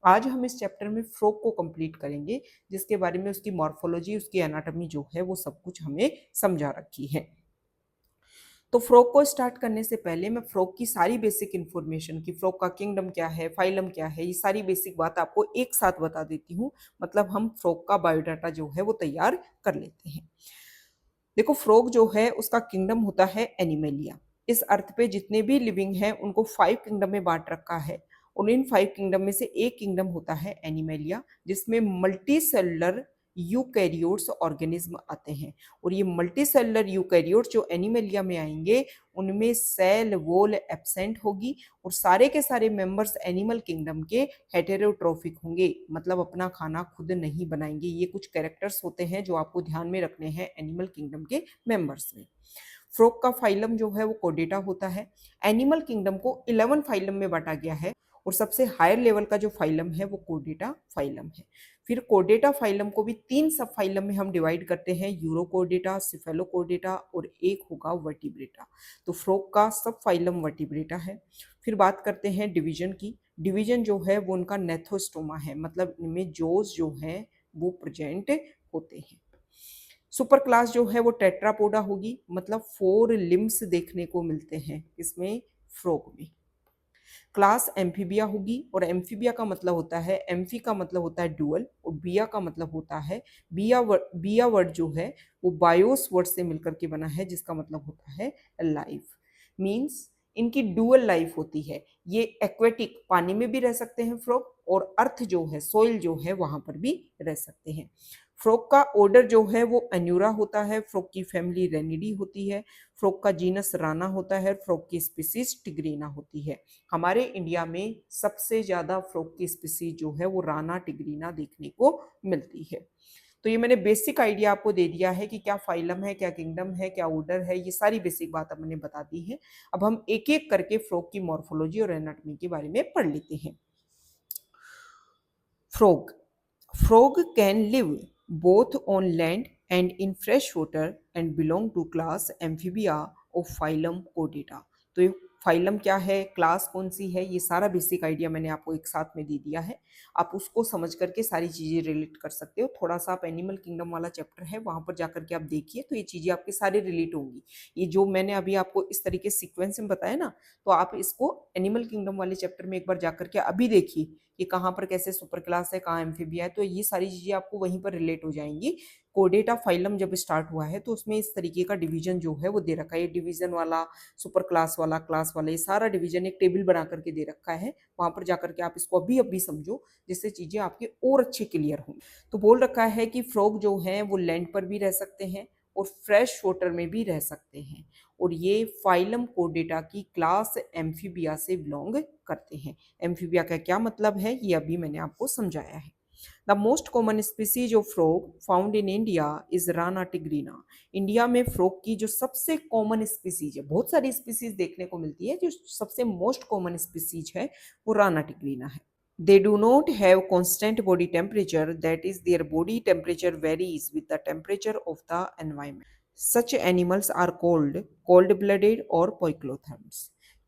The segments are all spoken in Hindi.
आज हम इस चैप्टर में फ्रॉग को कंप्लीट करेंगे, जिसके बारे में उसकी मॉर्फोलॉजी, उसकी एनाटॉमी जो है वो सब कुछ हमें समझा रखी है। तो फ्रॉग को स्टार्ट करने से पहले मैं फ्रॉग की सारी बेसिक इन्फॉर्मेशन की, फ्रॉग का किंगडम क्या है, फाइलम क्या है, ये सारी बेसिक बात आपको एक साथ बता देती हूँ। मतलब हम फ्रॉग का बायोडाटा जो है वो तैयार कर लेते हैं। देखो, फ्रॉग जो है उसका किंगडम होता है एनिमेलिया। इस अर्थ पे जितने भी लिविंग हैं उनको 5 किंगडम में बांट रखा है, और इन 5 किंगडम में से एक किंगडम होता है एनिमेलिया, जिसमें मल्टी सेलुलर यूकैरियोट्स ऑर्गेनिज्म आते हैं। और ये मल्टी सेलुलर यूकैरियोट्स जो एनिमेलिया में आएंगे उनमें सेल वॉल एब्सेंट होगी, और सारे के सारे मेंबर्स एनिमल किंगडम के हेटेरोट्रोफिक होंगे, मतलब अपना खाना खुद नहीं बनाएंगे। ये कुछ कैरेक्टर्स होते हैं जो आपको ध्यान में रखने हैं एनिमल किंगडम के मेंबर्स में। फ्रॉग का फाइलम जो है वो कोर्डेटा होता है। एनिमल किंगडम को 11 फाइलम में बांटा गया है, और सबसे हायर लेवल का जो फाइलम है वो कोर्डेटा फाइलम है। फिर कोर्डेटा फाइलम को भी 3 सब फाइलम में हम डिवाइड करते हैं, यूरोकोर्डेटा, सिफेलोकोर्डेटा और एक होगा वर्टिब्रेटा। तो फ्रॉग का सब फाइलम वर्टिब्रेटा है। फिर बात करते हैं डिवीजन की। डिवीजन जो है वो उनका नेथोस्टोमा है, मतलब इनमें जोस जो है वो प्रेजेंट होते हैं। सुपर क्लास जो है वो टेट्रापोडा होगी, मतलब 4 लिम्स देखने को मिलते हैं इसमें, फ्रॉग में। क्लास एम्फीबिया होगी, और एम्फीबिया का मतलब होता है, एम्फी का मतलब होता है डुअल, और बिया का मतलब होता है, बिया वर्ड जो है वो बायोस वर्ड से मिलकर के बना है, जिसका मतलब होता है लाइफ। मीन्स इनकी डुअल लाइफ होती है। ये एक्वेटिक पानी में भी रह सकते हैं फ्रॉग, और अर्थ जो है, सोइल जो है वहां पर भी रह सकते हैं। फ्रॉग का ऑर्डर जो है वो एन्यूरा होता है। फ्रॉग की फैमिली रेनिडी होती है। फ्रॉग का जीनस राना होता है। फ्रॉग की स्पीसीज टिग्रीना होती है। हमारे इंडिया में सबसे ज्यादा फ्रॉग की स्पीसीज जो है वो राना टिग्रीना देखने को मिलती है। तो ये मैंने बेसिक आइडिया आपको दे दिया है कि क्या फाइलम है, क्या किंगडम है, क्या ऑर्डर है, ये सारी बेसिक बात अब मैंने बता दी है। अब हम एक एक करके फ्रॉग की मॉर्फोलॉजी और एनाटॉमी के बारे में पढ़ लेते हैं। Frog Frog can live both on land and in fresh water and belong to class Amphibia of phylum Chordata। तो ये फाइलम क्या है, क्लास कौन सी है, ये सारा बेसिक आइडिया मैंने आपको एक साथ में दे दिया है। आप उसको समझ करके सारी चीज़ें रिलेट कर सकते हो। थोड़ा सा आप एनिमल किंगडम वाला चैप्टर है वहाँ पर जाकर के आप देखिए, तो ये चीज़ें आपके सारे रिलेट होंगी। ये जो मैंने अभी आपको इस तरीके सीक्वेंस में बताया ना, तो आप इसको एनिमल किंगडम वाले चैप्टर में एक बार जाकर के अभी देखिए कि कहाँ पर कैसे सुपर क्लास है, कहाँ एम्फीबिया है, तो ये सारी चीज़ें आपको वहीं पर रिलेट हो जाएंगी। कोडेटा फाइलम जब स्टार्ट हुआ है तो उसमें इस तरीके का डिवीजन जो है वो दे रखा है। ये डिवीजन वाला, सुपर क्लास वाला, क्लास वाला, ये सारा डिवीजन एक टेबल बना करके दे रखा है। वहां पर जाकर के आप इसको अभी अभी समझो, जिससे चीजें आपके और अच्छे क्लियर हों। तो बोल रखा है कि फ्रॉग जो है वो लैंड पर भी रह सकते हैं और फ्रेश वाटर में भी रह सकते हैं, और ये फाइलम कोडेटा की क्लास एम्फीबिया से बिलोंग करते हैं। एम्फीबिया का क्या मतलब है ये अभी मैंने आपको समझाया है। The most common species of frog found in India is Rana tigrina. India में फ्रॉग की जो सबसे कॉमन स्पीसीज है, बहुत सारी स्पीसीज देखने को मिलती है, जो सबसे मोस्ट कॉमन स्पीसीज है वो राना टिग्रीना है। They do not have constant body temperature, that is, their body temperature varies with the temperature of the environment. Such animals are called cold-blooded और poikilotherms।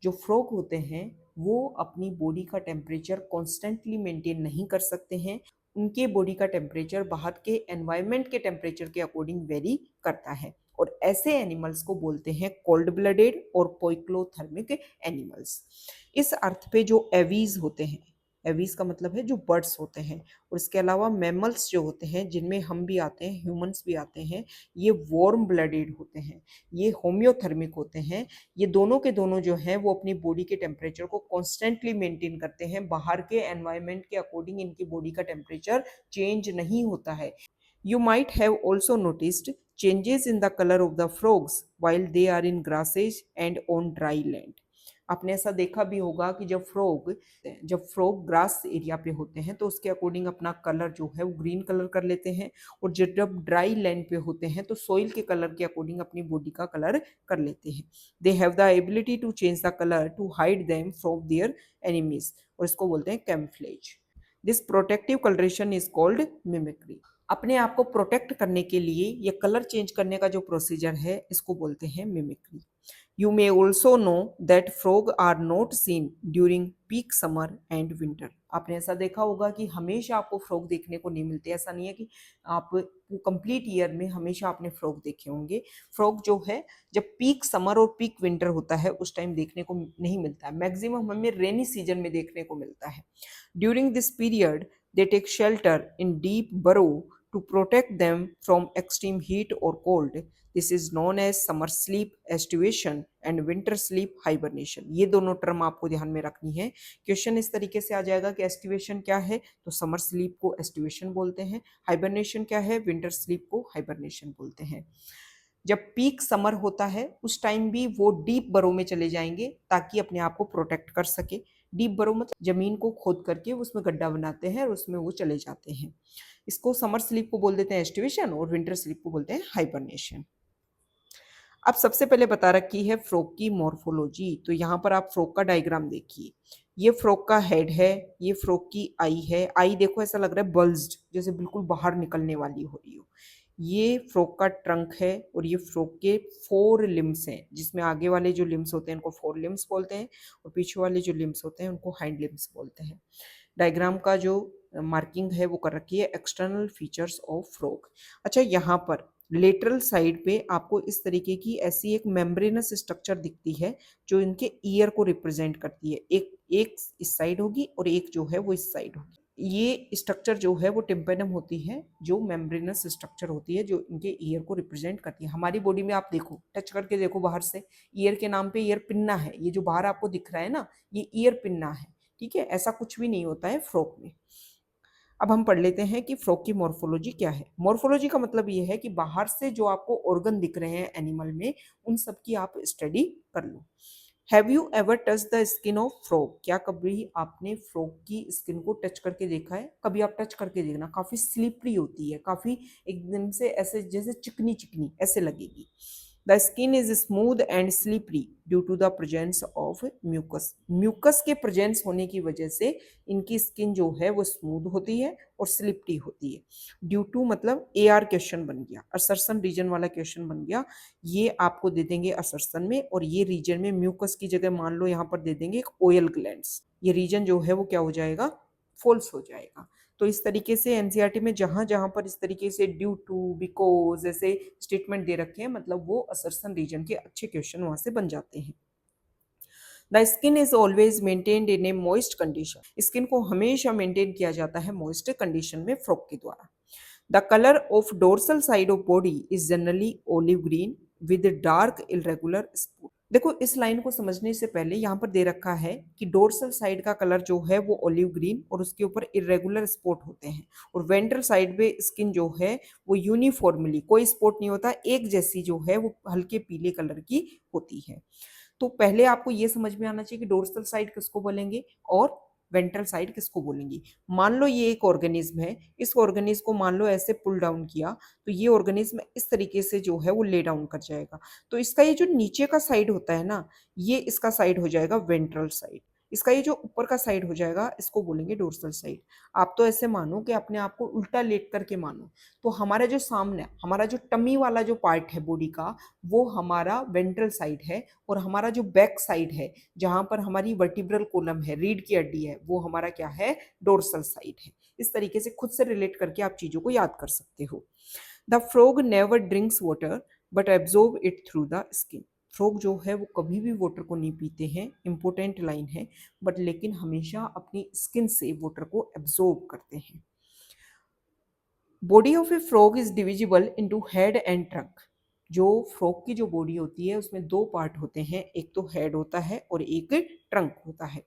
जो फ्रॉग होते हैं वो अपनी बॉडी का टेम्परेचर कॉन्स्टेंटली मेंटेन नहीं कर सकते हैं। उनके बॉडी का टेम्परेचर बाहर के एनवायरनमेंट के टेम्परेचर के अकॉर्डिंग वेरी करता है, और ऐसे एनिमल्स को बोलते हैं कोल्ड ब्लडेड और पोइक्लोथर्मिक एनिमल्स। इस अर्थ पे जो एवीज होते हैं, एवीज का मतलब है जो बर्ड्स होते हैं, और इसके अलावा मैमल्स जो होते हैं जिनमें हम भी आते हैं, ह्यूमंस भी आते हैं, ये वार्म ब्लडेड होते हैं, ये होम्योथर्मिक होते हैं। ये दोनों के दोनों जो हैं वो अपनी बॉडी के टेम्परेचर को कॉन्स्टेंटली मेंटेन करते हैं। बाहर के एनवायरनमेंट के अकॉर्डिंग इनकी बॉडी का टेम्परेचर चेंज नहीं होता है। You might have also noticed changes in the color of the frogs while they are in grasses and on dry land। आपने ऐसा देखा भी होगा कि जब फ्रॉग ग्रास एरिया पे होते हैं तो उसके अकॉर्डिंग अपना कलर जो है वो ग्रीन कलर कर लेते हैं, और जब ड्राई लैंड पे होते हैं तो सोइल के कलर के अकॉर्डिंग अपनी बॉडी का कलर कर लेते हैं। They have the ability to change the colour to hide them from their enemies, और इसको बोलते हैं camouflage. This protective coloration is called mimicry. अपने आप को प्रोटेक्ट करने के लिए ये कलर चेंज करने का जो प्रोसीजर है इसको बोलते हैं mimicry. You may also know that frogs are not seen during peak summer and winter. आपने ऐसा देखा होगा कि हमेशा आपको फ्रॉग देखने को नहीं मिलते, ऐसा नहीं है कि आप कंप्लीट ईयर में हमेशा आपने फ्रॉग देखे होंगे। फ्रॉग जो है जब पीक समर और पीक विंटर होता है उस टाइम देखने को नहीं मिलता है, मैक्सिमम हमें रेनी सीजन में देखने को मिलता है। During this period they take shelter in deep burrow to protect them from extreme heat or cold. This is known as summer sleep estivation and winter sleep hibernation. ये दोनों टर्म आपको ध्यान में रखनी है। क्वेश्चन इस तरीके से आ जाएगा कि एस्टिवेशन क्या है, तो समर स्लीप को एस्टिवेशन बोलते हैं, हाइबरनेशन क्या है, विंटर स्लीप को हाइबरनेशन बोलते हैं। जब पीक समर होता है उस टाइम भी वो डीप बरो में चले जाएंगे ताकि अपने आप को प्रोटेक्ट कर सके। डीप बरो मतलब जमीन को खोद करके उसमें गड्ढा बनाते हैं और उसमें वो चले जाते हैं। इसको समर स्लीप को बोल देते हैं एस्टिवेशन और विंटर स्लीप को बोलते हैं हाइबरनेशन। अब सबसे पहले बता रखी है फ्रॉग की मॉर्फोलॉजी। तो यहाँ पर आप फ्रॉग का डायग्राम देखिए, ये फ्रॉग का हेड है, ये फ्रॉग की आई है। आई देखो ऐसा लग रहा है बल्ज्ड, जैसे बिल्कुल बाहर निकलने वाली हो रही हो। ये फ्रॉग का ट्रंक है और ये फ्रॉग के 4 लिम्स हैं, जिसमें आगे वाले जो लिम्स होते हैं उनको 4 लिम्स बोलते हैं और पीछे वाले जो लिम्स होते हैं उनको हाइंड लिम्स बोलते हैं। डायग्राम का जो मार्किंग है वो कर रखी है एक्सटर्नल फीचर्स ऑफ फ्रॉग। अच्छा, यहाँ पर लेटरल साइड पे आपको इस तरीके की ऐसी एक मेम्ब्रेनस स्ट्रक्चर दिखती है जो इनके ईयर को रिप्रेजेंट करती है। एक एक इस साइड होगी और एक जो है वो इस साइड होगी। ये स्ट्रक्चर जो है वो टिम्पेनम होती है, जो मेम्ब्रेनस स्ट्रक्चर होती है जो इनके ईयर को रिप्रेजेंट करती है। हमारी बॉडी में आप देखो, टच करके देखो बाहर से, ईयर के नाम पे ईयर पिन्ना है, ये जो बाहर आपको दिख रहा है ना, ये ईयर पिन्ना है। ठीक है, ऐसा कुछ भी नहीं होता है फ्रॉग में। अब हम पढ़ लेते हैं कि फ्रॉग की मॉर्फोलॉजी क्या है। मॉर्फोलॉजी का मतलब ये है कि बाहर से जो आपको ऑर्गन दिख रहे हैं एनिमल में, उन सब की आप स्टडी कर लो। Have you ever touch the skin of frog? क्या कभी आपने फ्रॉग की स्किन को टच करके देखा है? कभी आप टच करके देखना, काफी स्लिपरी होती है, काफी एकदम से ऐसे जैसे चिकनी चिकनी ऐसे लगेगी। The skin is smooth and slippery due to the presence of mucus. Mucus के प्रेजेंस होने की वजह से इनकी स्किन जो है वो स्मूथ होती है और स्लिपरी होती है। ड्यू टू मतलब ए आर क्वेश्चन बन गया, असर्सन रीजन वाला क्वेश्चन बन गया। ये आपको दे देंगे असर्सन में, और ये रीजन में म्यूकस की जगह मान लो यहाँ पर दे देंगे एक ऑयल ग्लैंड्स। ये रीजन जो है वो क्या हो जाएगा, फॉल्स हो जाएगा। तो इस तरीके से एनसीईआरटी में जहां जहां पर इस तरीके से ड्यू टू, बिकॉज ऐसे स्टेटमेंट दे रखे हैं, मतलब वो असर्सन रीजन के अच्छे क्वेश्चन वहां से बन जाते हैं। The skin is always maintained in A moist condition. Skin को हमेशा मेंटेन किया जाता है मॉइस्ट कंडीशन में फ्रॉग के द्वारा। The colour of dorsal side of body is generally olive green with dark irregular spot. देखो, इस लाइन को समझने से पहले यहाँ पर दे रखा है कि डोर्सल साइड का कलर जो है वो ओलिव ग्रीन और उसके ऊपर इरेगुलर स्पॉट होते हैं, और वेंट्रल साइड पे स्किन जो है वो यूनिफॉर्मली, कोई स्पॉट नहीं होता, एक जैसी जो है वो हल्के पीले कलर की होती है। तो पहले आपको ये समझ में आना चाहिए कि डोर्सल साइड किसको बोलेंगे और वेंट्रल साइड किसको बोलेंगे। मान लो ये एक ऑर्गेनिज्म है, इस ऑर्गेनिज्म को मान लो ऐसे पुल डाउन किया तो ये ऑर्गेनिज्म इस तरीके से जो है वो ले डाउन कर जाएगा। तो इसका ये जो नीचे का साइड होता है ना, ये इसका साइड हो जाएगा वेंट्रल साइड। इसका ये जो ऊपर का साइड हो जाएगा इसको बोलेंगे डोर्सल साइड। आप तो ऐसे मानो कि अपने आप को उल्टा लेट करके मानो, तो हमारा जो सामने, हमारा जो टमी वाला जो पार्ट है बॉडी का, वो हमारा वेंट्रल साइड है, और हमारा जो बैक साइड है जहां पर हमारी वर्टिब्रल कॉलम है, रीढ़ की हड्डी है, वो हमारा क्या है, डोर्सल साइड है। इस तरीके से खुद से रिलेट करके आप चीजों को याद कर सकते हो। The frog never drinks water but absorb it through the skin. Frog जो है वो कभी भी वाटर को नहीं पीते हैं, इंपॉर्टेंट लाइन है, बट लेकिन हमेशा अपनी स्किन से वाटर को एब्जॉर्ब करते हैं। Body of A frog is divisible into head and trunk. जो फ्रॉग की जो बॉडी होती है उसमें 2 पार्ट होते हैं, एक तो हेड होता है और एक ट्रंक होता है।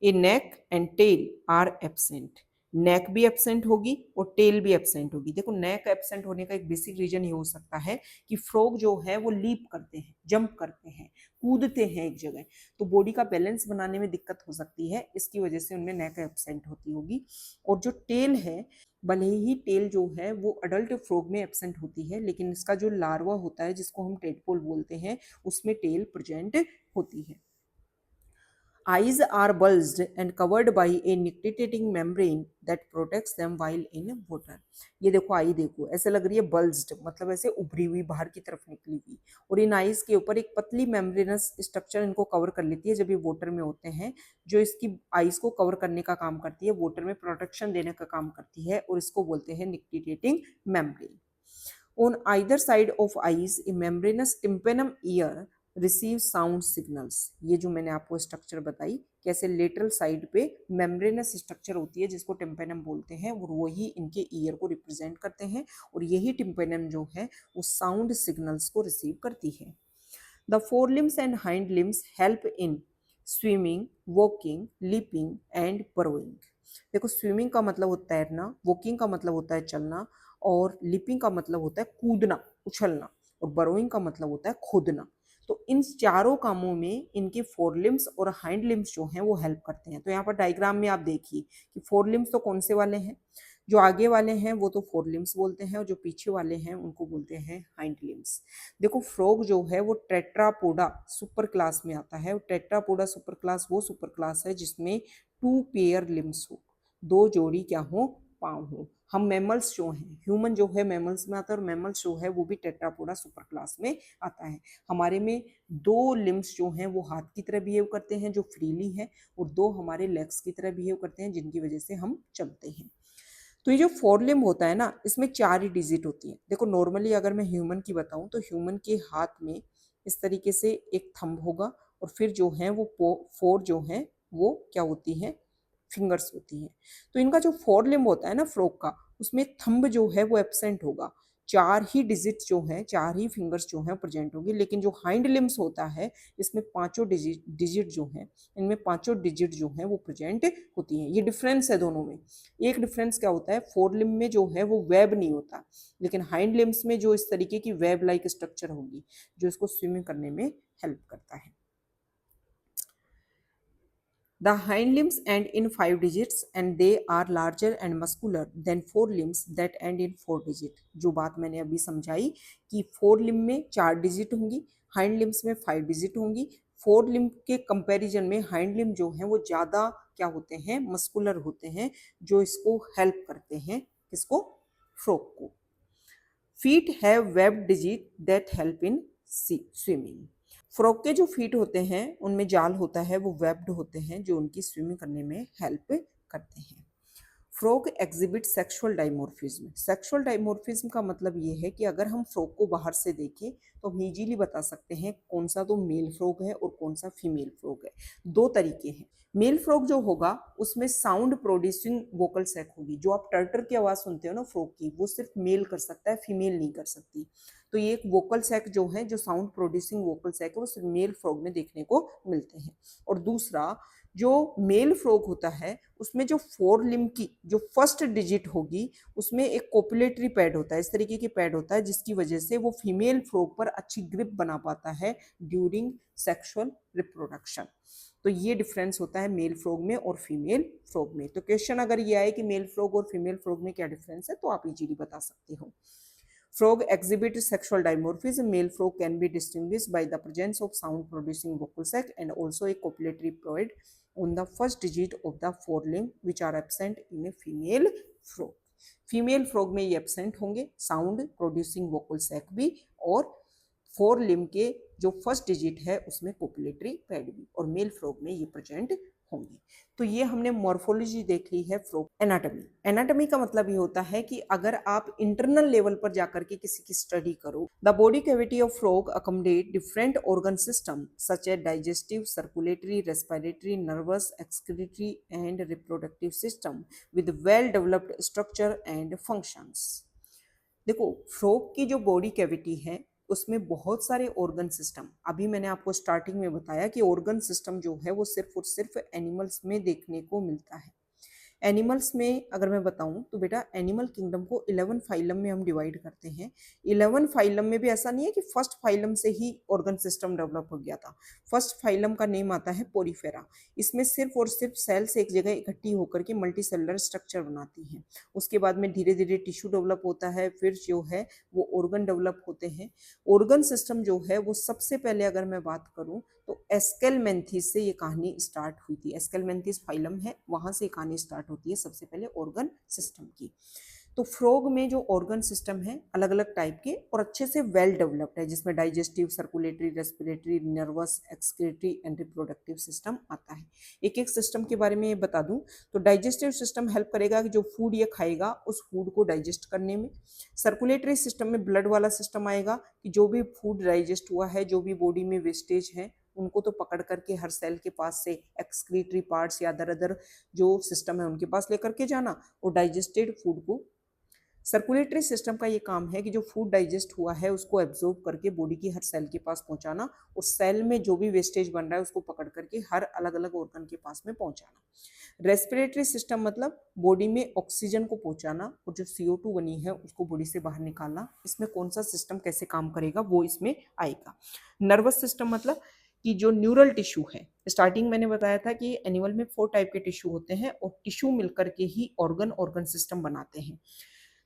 A neck and tail are absent. Neck भी एब्सेंट होगी और टेल भी एब्सेंट होगी। देखो, नेक एब्सेंट होने का एक बेसिक रीजन ये हो सकता है कि फ्रॉग जो है वो लीप करते हैं, जंप करते हैं, कूदते हैं एक जगह, तो बॉडी का बैलेंस बनाने में दिक्कत हो सकती है, इसकी वजह से उनमें नेक एब्सेंट होती होगी। और जो टेल है, भले ही टेल जो है वो अडल्ट फ्रॉग में एब्सेंट होती है, लेकिन इसका जो लार्वा होता है जिसको हम टेडपोल बोलते हैं, उसमें टेल प्रेजेंट होती है। Eyes are bulged and covered by a nictitating membrane that protects them while in water. ये देखो आई देखो ऐसे लग रही है बल्ज्ड मतलब ऐसे उभरी हुई बाहर की तरफ निकली हुई और इन आईज के ऊपर एक पतली मेम्ब्रेनस स्ट्रक्चर इनको कवर कर लेती है जब ये वाटर में होते हैं जो इसकी आईज को कवर करने का काम करती है वाटर में प्रोटेक्शन देने का काम करती है और इसको बोलते हैं nictitating membrane. On either side of eyes, a membranous tympanum ear receives sound signals. ये जो मैंने आपको स्ट्रक्चर बताई कैसे लेटरल साइड पे मेम्ब्रेनस स्ट्रक्चर होती है जिसको टिम्पेनम बोलते हैं और वही इनके ईयर को रिप्रेजेंट करते हैं और यही टिम्पेनम जो है वो साउंड सिग्नल्स को रिसीव करती है. The four limbs and hind limbs help in swimming, walking, leaping and burrowing. देखो स्विमिंग का मतलब होता है तैरना, वॉकिंग का मतलब होता है चलना और लिपिंग का मतलब होता है कूदना, उछलना और बरोइंग का मतलब होता है खोदना. तो इन चारों कामों में इनके फोर लिम्स और हाइंड लिम्स जो हैं वो हेल्प करते हैं. तो यहाँ पर डायग्राम में आप देखिए कि फोर लिम्स तो कौन से वाले हैं, जो आगे वाले हैं वो तो फोर लिम्स बोलते हैं और जो पीछे वाले हैं उनको बोलते हैं हाइंड लिम्स. देखो फ्रॉग जो है वो टेट्रापोडा सुपर क्लास में आता है. टेट्रापोडा सुपर क्लास वो सुपर क्लास है जिसमें 2 पेयर लिम्स हो, 2 जोड़ी क्या हो, पाँव हो. हम मैमल्स जो हैं, ह्यूमन जो है मैमल्स में आता है और मैमल्स जो है वो भी टेट्रापोडा सुपर क्लास में आता है. हमारे में 2 लिम्स जो हैं वो हाथ की तरह बिहेव करते हैं जो फ्रीली है और 2 हमारे लेग्स की तरह बिहेव करते हैं जिनकी वजह से हम चलते हैं. तो ये जो फोर लिम्ब होता है ना इसमें 4 ही डिजिट होती है. देखो नॉर्मली अगर मैं ह्यूमन की बताऊं तो ह्यूमन के हाथ में इस तरीके से एक थंब होगा और फिर जो है वो 4 जो है वो क्या होती है, फिंगर्स होती हैं. तो इनका जो फोर लिम्ब होता है ना फ्रॉग का उसमें थंब जो है वो एब्सेंट होगा, 4 ही डिजिट जो हैं, 4 ही फिंगर्स जो हैं प्रेजेंट होगी. लेकिन जो हाइंड लिम्स होता है इसमें पांचों डिजिट जो हैं, इनमें पांचों डिजिट जो हैं वो प्रेजेंट होती हैं. ये डिफरेंस है दोनों में. एक डिफरेंस क्या होता है, फोर लिम्ब में जो है वो वेब नहीं होता लेकिन हाइंड लिम्स में जो इस तरीके की वेब लाइक स्ट्रक्चर होगी जो इसको स्विमिंग करने में हेल्प करता है. The hind limbs end in 5 digits and they are larger and muscular than four limbs that end in 4 digit. जो बात मैंने अभी समझाई कि फोर लिम्ब में 4 डिजिट होंगी, हाइंड लिम्स में 5 डिजिट होंगी. फोर लिम्ब के कंपैरिजन में हाइंड लिम्ब जो हैं वो ज़्यादा क्या होते हैं, मस्कुलर होते हैं जो इसको हेल्प करते हैं, किसको, फ्रॉग को. Feet have web digit that help in swimming. Frog के जो फीट होते हैं उनमें जाल होता है वो वेब्ड होते हैं जो उनकी स्विमिंग करने में हेल्प करते हैं. Frog exhibit sexual dimorphism. Sexual dimorphism का मतलब ये है कि अगर हम फ्रॉग को बाहर से देखें तो हम इजीली बता सकते हैं कौन सा तो मेल फ्रॉग है और कौन सा फीमेल फ्रॉग है. 2 तरीके हैं. मेल फ्रॉग जो होगा उसमें साउंड प्रोड्यूसिंग वोकल सैक होगी. जो आप टर्टर की आवाज़ सुनते हो ना फ्रॉग की, वो सिर्फ मेल कर सकता है, फीमेल नहीं कर सकती. तो ये एक वोकल सैक जो है, जो साउंड प्रोड्यूसिंग वोकल सैक है, वो सिर्फ मेल फ्रॉग में देखने को मिलते हैं. और दूसरा जो मेल फ्रॉग होता है उसमें जो फोर लिम्ब की जो फर्स्ट डिजिट होगी उसमें एक कोपुलेटरी पैड होता है, इस तरीके की पैड होता है जिसकी वजह से वो फीमेल फ्रॉग पर अच्छी ग्रिप बना पाता है ड्यूरिंग सेक्सुअल रिप्रोडक्शन. तो ये डिफरेंस होता है मेल फ्रॉग में और फीमेल फ्रॉग में. तो क्वेश्चन अगर ये आए कि मेल फ्रॉग और फीमेल फ्रॉग में क्या डिफरेंस है तो आप इजीली बता सकते हो. Frog exhibit sexual dimorphism. Male frog can be distinguished by the presence of sound-producing vocal sac and also a copulatory ploid on the first digit of the forelimb, which are absent in a female frog. Female frog में ये एब्सेंट होंगे, साउंड प्रोड्यूसिंग वोकल सैक भी और फोर लिम्ब के जो फर्स्ट डिजिट है उसमें कोपुलेटरी पैड भी, और मेल फ्रॉग में ये प्रेजेंट होंगे. तो ये हमने मॉर्फोलॉजी देख ली है फ्रॉग. एनाटॉमी. एनाटॉमी का मतलब ये होता है कि अगर आप इंटरनल लेवल पर जाकर के किसी की स्टडी करो, the body cavity of frog accommodate different organ system such as digestive, circulatory, respiratory, nervous, excretory and reproductive system with well developed structure and functions. देखो फ्रॉग की जो बॉडी कैविटी है उसमें बहुत सारे ऑर्गन सिस्टम, अभी मैंने आपको स्टार्टिंग में बताया कि ऑर्गन सिस्टम जो है वो सिर्फ और सिर्फ एनिमल्स में देखने को मिलता है. एनिमल्स में अगर मैं बताऊं तो बेटा एनिमल किंगडम को 11 फाइलम में हम डिवाइड करते हैं. 11 फाइलम में भी ऐसा नहीं है कि फर्स्ट फाइलम से ही ऑर्गन सिस्टम डेवलप हो गया था. फर्स्ट फाइलम का नेम आता है पोरीफेरा. इसमें सिर्फ और सिर्फ सेल्स एक जगह इकट्ठी होकर के मल्टी सेलुलर स्ट्रक्चर बनाती हैं. उसके बाद में धीरे धीरे टिश्यू डेवलप होता है, फिर जो है वो ऑर्गन डेवलप होते हैं. ऑर्गन सिस्टम जो है वो सबसे पहले अगर मैं बात करूँ तो एस्केलमेंथिस से ये कहानी स्टार्ट हुई थी। एस्केलमेंथिस फाइलम है, वहां से कहानी स्टार्ट होती है सबसे पहले ऑर्गन सिस्टम की। तो फ्रॉग में जो ऑर्गन सिस्टम है अलग अलग टाइप के और अच्छे से वेल डेवलप्ड है, जिसमें digestive, circulatory, respiratory, nervous, excretory and reproductive system आता है। एक एक सिस्टम के बारे में बता दूं तो डाइजेस्टिव सिस्टम हेल्प करेगा कि जो फूड ये खाएगा उस फूड को डाइजेस्ट करने में। सर्कुलेटरी सिस्टम में ब्लड वाला सिस्टम आएगा कि जो भी फूड डाइजेस्ट हुआ है, जो भी बॉडी में वेस्टेज है, उनको तो पकड़ करके हर सेल के पास से एक्सक्रीटरी पार्ट्स या अदर अदर जो सिस्टम है उनके पास लेकर के जाना और डाइजेस्टेड फूड को। सर्कुलेटरी सिस्टम का ये काम है कि जो फूड डाइजेस्ट हुआ है उसको एब्जॉर्ब करके बॉडी की हर सेल के पास पहुंचाना और सेल में जो भी वेस्टेज बन रहा है उसको पकड़ करके हर अलग अलग ऑर्गन के पास में पहुंचाना। रेस्पिरेटरी सिस्टम मतलब बॉडी में ऑक्सीजन को पहुंचाना और जो CO2 बनी है उसको बॉडी से बाहर निकालना। इसमें कौन सा सिस्टम कैसे काम करेगा वो इसमें आएगा। नर्वस सिस्टम मतलब कि जो न्यूरल टिश्यू है, स्टार्टिंग मैंने बताया था कि एनिमल में 4 टाइप के टिश्यू होते हैं और टिश्यू मिलकर के ही ऑर्गन सिस्टम बनाते हैं।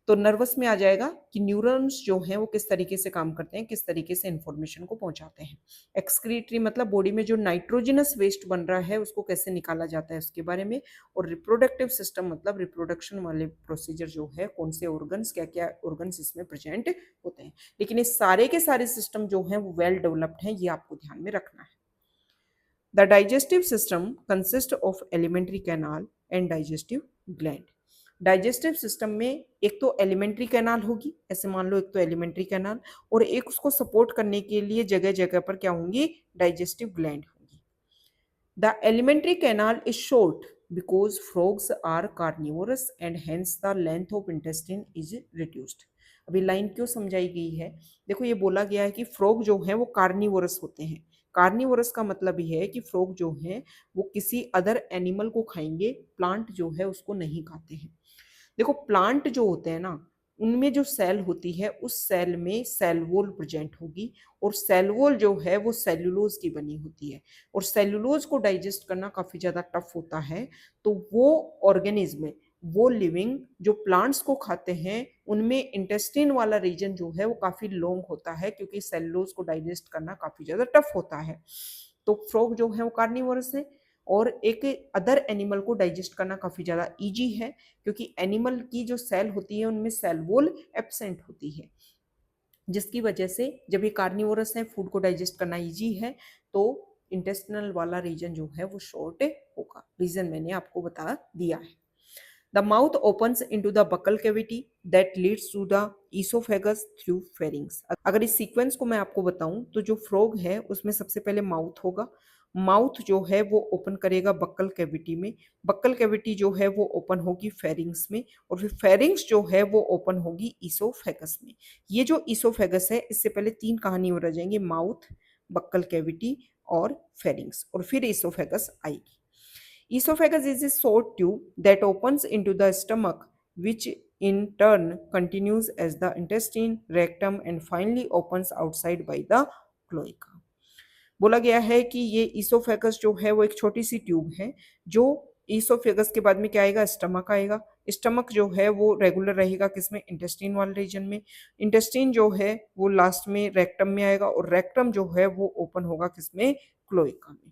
तो नर्वस में आ जाएगा कि न्यूरॉन्स जो हैं वो किस तरीके से काम करते हैं, किस तरीके से इंफॉर्मेशन को पहुंचाते हैं। एक्सक्रीटरी मतलब बॉडी में जो नाइट्रोजनस वेस्ट बन रहा है उसको कैसे निकाला जाता है उसके बारे में। और रिप्रोडक्टिव सिस्टम मतलब रिप्रोडक्शन वाले प्रोसीजर जो है, कौन से ऑर्गन्स, क्या क्या ऑर्गन्स इसमें प्रेजेंट होते हैं। लेकिन ये सारे के सारे सिस्टम जो हैं वो वेल डेवलप्ड हैं, ये आपको ध्यान में रखना है। The digestive system consist of alimentary canal and digestive gland. Digestive system में एक तो एलिमेंट्री कैनाल होगी, ऐसे मान लो एक तो एलिमेंट्री कैनाल, और एक उसको सपोर्ट करने के लिए जगह जगह पर क्या होंगी, डाइजेस्टिव ग्लैंड होंगी। The alimentary canal is short because frogs are carnivorous and hence the length of intestine is reduced. अभी लाइन क्यों समझाई गई है, देखो ये बोला गया है कि फ्रॉग जो है वो कार्निवोरस होते हैं। कार्निवोरस का मतलब ये है कि फ्रॉग जो है वो किसी अदर एनिमल को खाएंगे, प्लांट जो है उसको नहीं खाते हैं। देखो प्लांट जो होते हैं ना, उनमें जो सेल होती है उस सेल में सेल वॉल प्रेजेंट होगी और सेल वॉल जो है वो सेल्यूलोज की बनी होती है और सेल्यूलोज को डाइजेस्ट करना काफी ज्यादा टफ होता है। तो वो ऑर्गेनिज्म में, वो लिविंग जो प्लांट्स को खाते हैं उनमें इंटेस्टाइन वाला रीजन जो है वो काफी लॉन्ग होता है क्योंकि सेल्यूलोज को डाइजेस्ट करना काफी ज्यादा टफ होता है। तो फ्रॉग जो है वो कार्निवोरस है और एक अदर एनिमल को डाइजेस्ट करना काफी ज्यादा इजी है क्योंकि एनिमल की जो सेल होती है उनमें सेल वॉल एब्सेंट होती है, जिसकी वजह से जब ये कार्निवोरस है, फूड को डाइजेस्ट करना इजी है, तो इंटेस्टिनल वाला रीजन जो है वो शॉर्ट होगा। रीजन मैंने आपको बता दिया है। The mouth opens into the buccal cavity that leads to the oesophagus through pharynx. अगर इस सीक्वेंस को मैं आपको बताऊं तो जो फ्रॉग है उसमें सबसे पहले माउथ होगा। माउथ जो है वो ओपन करेगा बक्कल कैविटी में, बक्कल कैविटी जो है वो ओपन होगी फेरिंग्स में और फिर फेरिंग्स जो है वो ओपन होगी ईसोफेगस में। ये जो ईसोफेगस है इससे पहले 3 कहानी हो रह जाएंगे, माउथ, बक्कल कैविटी और फेरिंग्स, और फिर ईसोफेगस आएगी। Esophagus is a short tube that opens into the stomach, which in turn continues as the intestine, rectum, and finally opens outside by the cloaca. बोला गया है कि ये ईसोफेगस जो है वो एक छोटी सी ट्यूब है जो ईसोफेगस के बाद में क्या आएगा, स्टमक आएगा। स्टमक जो है वो रेगुलर रहेगा किसमें, इंटेस्टाइन वाले रीजन में। इंटेस्टाइन जो है वो लास्ट में रेक्टम में आएगा और रेक्टम जो है वो ओपन होगा किसमें, क्लोएका में।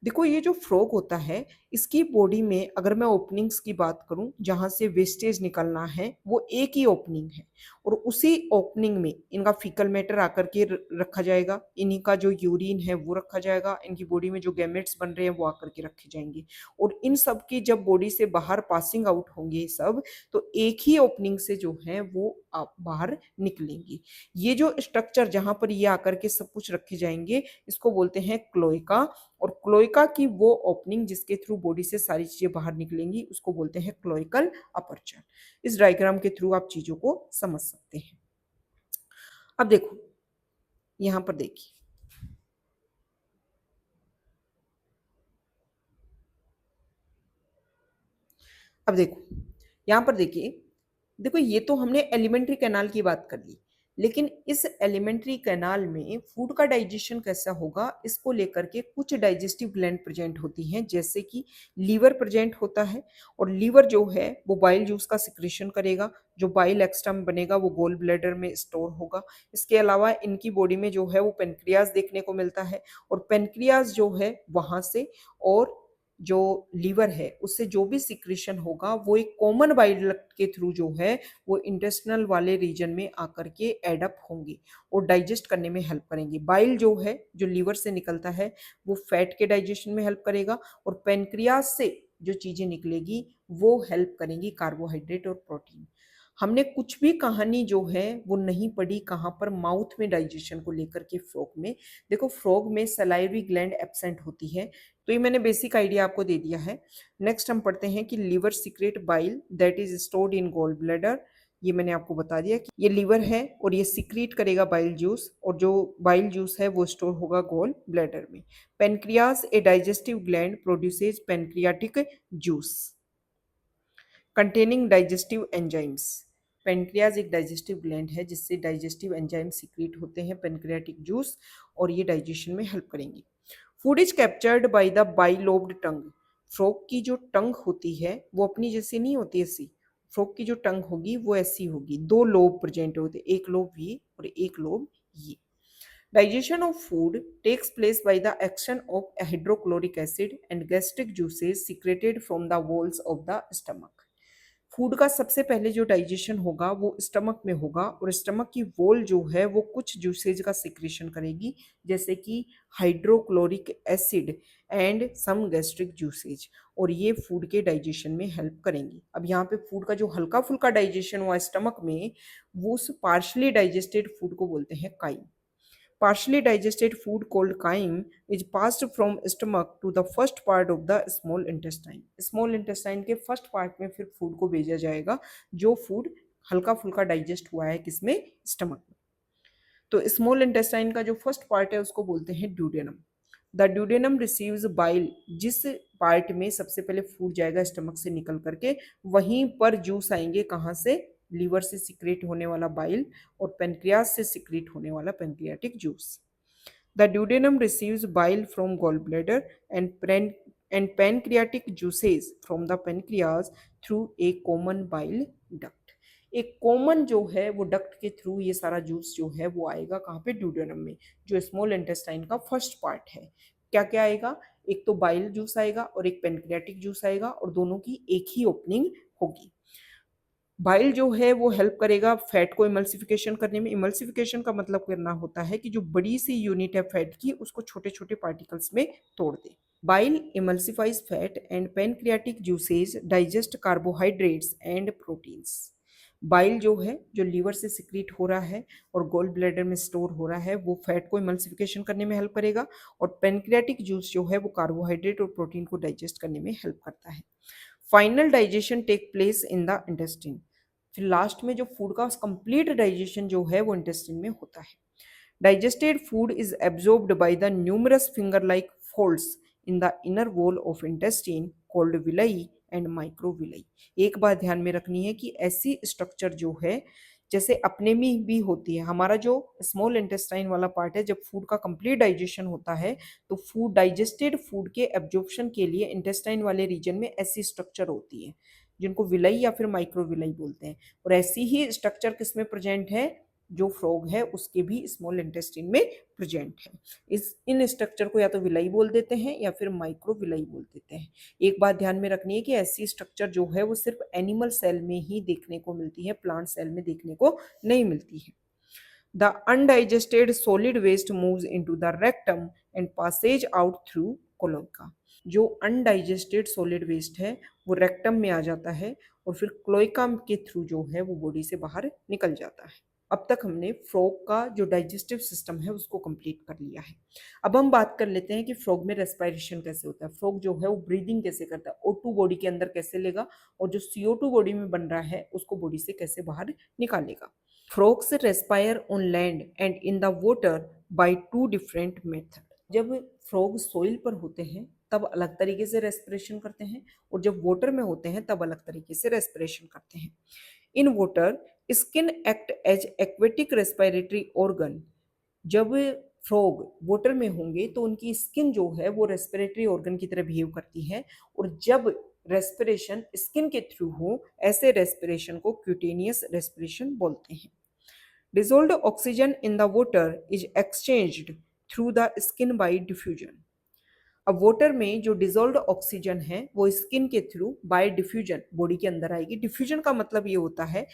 देखो ये जो फ्रॉग होता है इसकी बॉडी में अगर मैं ओपनिंग्स की बात करूं जहां से वेस्टेज निकलना है वो एक ही ओपनिंग है और उसी ओपनिंग में इनका फीकल मैटर आकर के रखा जाएगा, इन्हीं का जो यूरिन है वो रखा जाएगा, इनकी बॉडी में जो गैमेट्स बन रहे हैं वो आकर के रखे जाएंगे और इन सब की जब बॉडी से बाहर पासिंग आउट होंगे सब, तो एक ही ओपनिंग से जो है वो बाहर निकलेंगी। ये जो स्ट्रक्चर जहां पर ये आकर के सब कुछ रखे जाएंगे इसको बोलते हैं क्लोएका और क्लोएका की वो ओपनिंग जिसके थ्रू बॉडी से सारी चीजें बाहर निकलेंगी उसको बोलते हैं क्लोइकल अपर्चर। इस डायग्राम के थ्रू आप चीजों को समझ सकते हैं। अब देखो यहां पर देखिए, अब देखो यहां पर देखिए, देखो ये तो हमने एलिमेंट्री कैनाल की बात कर ली, लेकिन इस एलिमेंट्री कैनाल में फूड का डाइजेशन कैसा होगा इसको लेकर के कुछ डाइजेस्टिव ग्लैंड प्रेजेंट होती हैं, जैसे कि लीवर प्रेजेंट होता है। और लीवर जो है वो बाइल जूस का सिक्रेशन करेगा, जो बाइल एक्स्ट्रा में बनेगा वो गोल ब्लैडर में स्टोर होगा। इसके अलावा इनकी बॉडी में जो है वो पेनक्रियाज देखने को मिलता है, और पेनक्रियाज जो है वहां से और जो लीवर है उससे जो भी सिक्रेशन होगा वो एक कॉमन बाइल डक्ट के थ्रू जो है वो इंटेस्टिनल वाले रीजन में आकर के एडअप होंगे और डाइजेस्ट करने में हेल्प करेंगे। बाइल जो है जो लीवर से निकलता है वो फैट के डाइजेशन में हेल्प करेगा, और पेनक्रियास से जो चीजें निकलेगी वो हेल्प करेंगी कार्बोहाइड्रेट और प्रोटीन। हमने कुछ भी कहानी जो है वो नहीं पढ़ी कहाँ पर, माउथ में डाइजेशन को लेकर के फ्रॉग में। देखो फ्रॉग में सलाइवरी ग्लैंड एब्सेंट होती है, तो ये मैंने बेसिक आइडिया आपको दे दिया है। नेक्स्ट हम पढ़ते हैं कि liver secrete bile that is stored in gall bladder. ये मैंने आपको बता दिया कि ये लीवर है और ये सीक्रेट करेगा बाइल जूस, और जो बाइल जूस है वो स्टोर होगा गॉल ब्लैडर में। Pancreas a digestive gland produces pancreatic juice containing digestive enzymes. Pancreas एक डाइजेस्टिव ग्लैंड है जिससे डाइजेस्टिव एंजाइम सीक्रेट होते हैं पेनक्रियाटिक जूस, और ये डाइजेशन में हेल्प करेंगी। Food is captured by the bilobed tongue. Frog की जो टंग होती है वो अपनी जैसी नहीं होती ऐसी, फ्रॉग की जो टंग होगी वो ऐसी होगी, दो लोब प्रेजेंट होते, एक लोब ये और एक लोब ये। Digestion of food takes place by the action of hydrochloric acid and gastric juices secreted from the walls of the stomach. Food का सबसे पहले जो डाइजेशन होगा वो स्टमक में होगा, और स्टमक की वॉल जो है वो कुछ जूसेज का सिक्रेशन करेगी, जैसे कि hydrochloric acid and some gastric juices, और ये फूड के डाइजेशन में हेल्प करेंगी। अब यहाँ पे फूड का जो हल्का फुल्का डाइजेशन हुआ स्टमक में, वो उस पार्शली डाइजेस्टेड फूड को बोलते हैं crime. Partially digested food called chyme is passed from stomach to the first part of the small intestine. Small intestine के first part में फिर फूड को भेजा जाएगा, जो फूड हल्का फुल्का डाइजेस्ट हुआ है किसमें, स्टमक में। तो स्मॉल इंटेस्टाइन का जो फर्स्ट पार्ट है उसको बोलते हैं duodenum. The duodenum receives bile, जिस पार्ट में सबसे पहले फूड जाएगा स्टमक से निकल करके, वहीं पर जूस आएंगे कहाँ से, लीवर से सिक्रेट होने वाला बाइल और पेनक्रियास से सिक्रेट होने वाला pancreatic juice. The duodenum receives bile from gall bladder and pancreatic juices from the pancreas through a common bile duct. एक कॉमन जो है वो डक्ट के थ्रू ये सारा जूस जो है वो आएगा कहाँ पे, ड्यूडेनम में, जो स्मॉल इंटेस्टाइन का फर्स्ट पार्ट है। क्या क्या आएगा, एक तो बाइल जूस आएगा और एक पेनक्रियाटिक जूस आएगा, और दोनों की एक ही ओपनिंग होगी। बाइल जो है वो हेल्प करेगा फैट को इमल्सिफिकेशन करने में। इमल्सिफिकेशन का मतलब करना होता है कि जो बड़ी सी यूनिट है फैट की उसको छोटे छोटे पार्टिकल्स में तोड़ दे। Bile emulsifies fat and pancreatic juices digest carbohydrates and proteins. Bile जो है जो लीवर से सिक्रीट हो रहा है और गोल ब्लैडर में स्टोर हो रहा है वो फैट को इमल्सिफिकेशन करने में हेल्प करेगा, और पेनक्रियाटिक जूस जो है वो कार्बोहाइड्रेट और प्रोटीन को डाइजेस्ट करने में हेल्प करता है। Final digestion take place in the intestine. फिर लास्ट में जो फूड का कंप्लीट डाइजेशन जो है वो इंटेस्टिन में होता है। Digested food is absorbed by the numerous finger like folds in the inner wall of intestine called villi and microvilli. एक बात ध्यान में रखनी है कि ऐसी स्ट्रक्चर जो है जैसे अपने में भी होती है, हमारा जो स्मॉल इंटेस्टाइन वाला पार्ट है, जब फूड का कंप्लीट डाइजेशन होता है तो फूड डाइजेस्टेड फूड के एब्जॉर्प्शन के लिए इंटेस्टाइन वाले रीजन में ऐसी स्ट्रक्चर होती है जिनको विलाई या फिर माइक्रोविलाई बोलते हैं, और ऐसी ही स्ट्रक्चर किसमें प्रेजेंट है, जो फ्रॉग है उसके भी स्मॉल इंटेस्टाइन में प्रेजेंट है। इन स्ट्रक्चर को या तो विलाई बोल देते हैं या फिर माइक्रोविलाई बोल देते हैं। एक बात ध्यान में रखनी है कि ऐसी स्ट्रक्चर जो है वो सिर्फ एनिमल सेल में ही देखने को मिलती है, प्लांट सेल में देखने को नहीं मिलती है। The undigested solid waste moves into the rectum and passes out through cloaca. जो अनडाइजेस्टेड सॉलिड वेस्ट है वो रेक्टम में आ जाता है और फिर क्लोएका के थ्रू जो है वो बॉडी से बाहर निकल जाता है। अब तक हमने फ्रॉग का जो डाइजेस्टिव सिस्टम है उसको कंप्लीट कर लिया है। अब हम बात कर लेते हैं कि फ्रॉग में रेस्पिरेशन कैसे होता है, फ्रॉग जो है वो ब्रीदिंग कैसे करता है, O2 बॉडी के अंदर कैसे लेगा, और जो CO2 बॉडी में बन रहा है उसको बॉडी से कैसे बाहर निकालेगा। Frogs respire on land and in the water by two different method. जब फ्रॉग सोइल पर होते हैं तब अलग तरीके से रेस्पिरेशन करते हैं, और जब वाटर में होते हैं तब अलग तरीके से रेस्पिरेशन करते हैं। In water skin act as aquatic respiratory organ. जब फ्रॉग वाटर में होंगे तो उनकी स्किन जो है वो रेस्पिरेटरी ऑर्गन की तरह बिहेव करती है, और जब रेस्पिरेशन स्किन के थ्रू हो ऐसे रेस्पिरेशन को क्यूटेनियस रेस्पिरेशन बोलते हैं। Dissolved oxygen in the water is exchanged through the skin by diffusion। अब वाटर में जो डिजोल्व्ड ऑक्सीजन है वो स्किन के थ्रू बाय डिफ्यूजन बॉडी के अंदर आएगी। डिफ्यूजन का मतलब ये होता है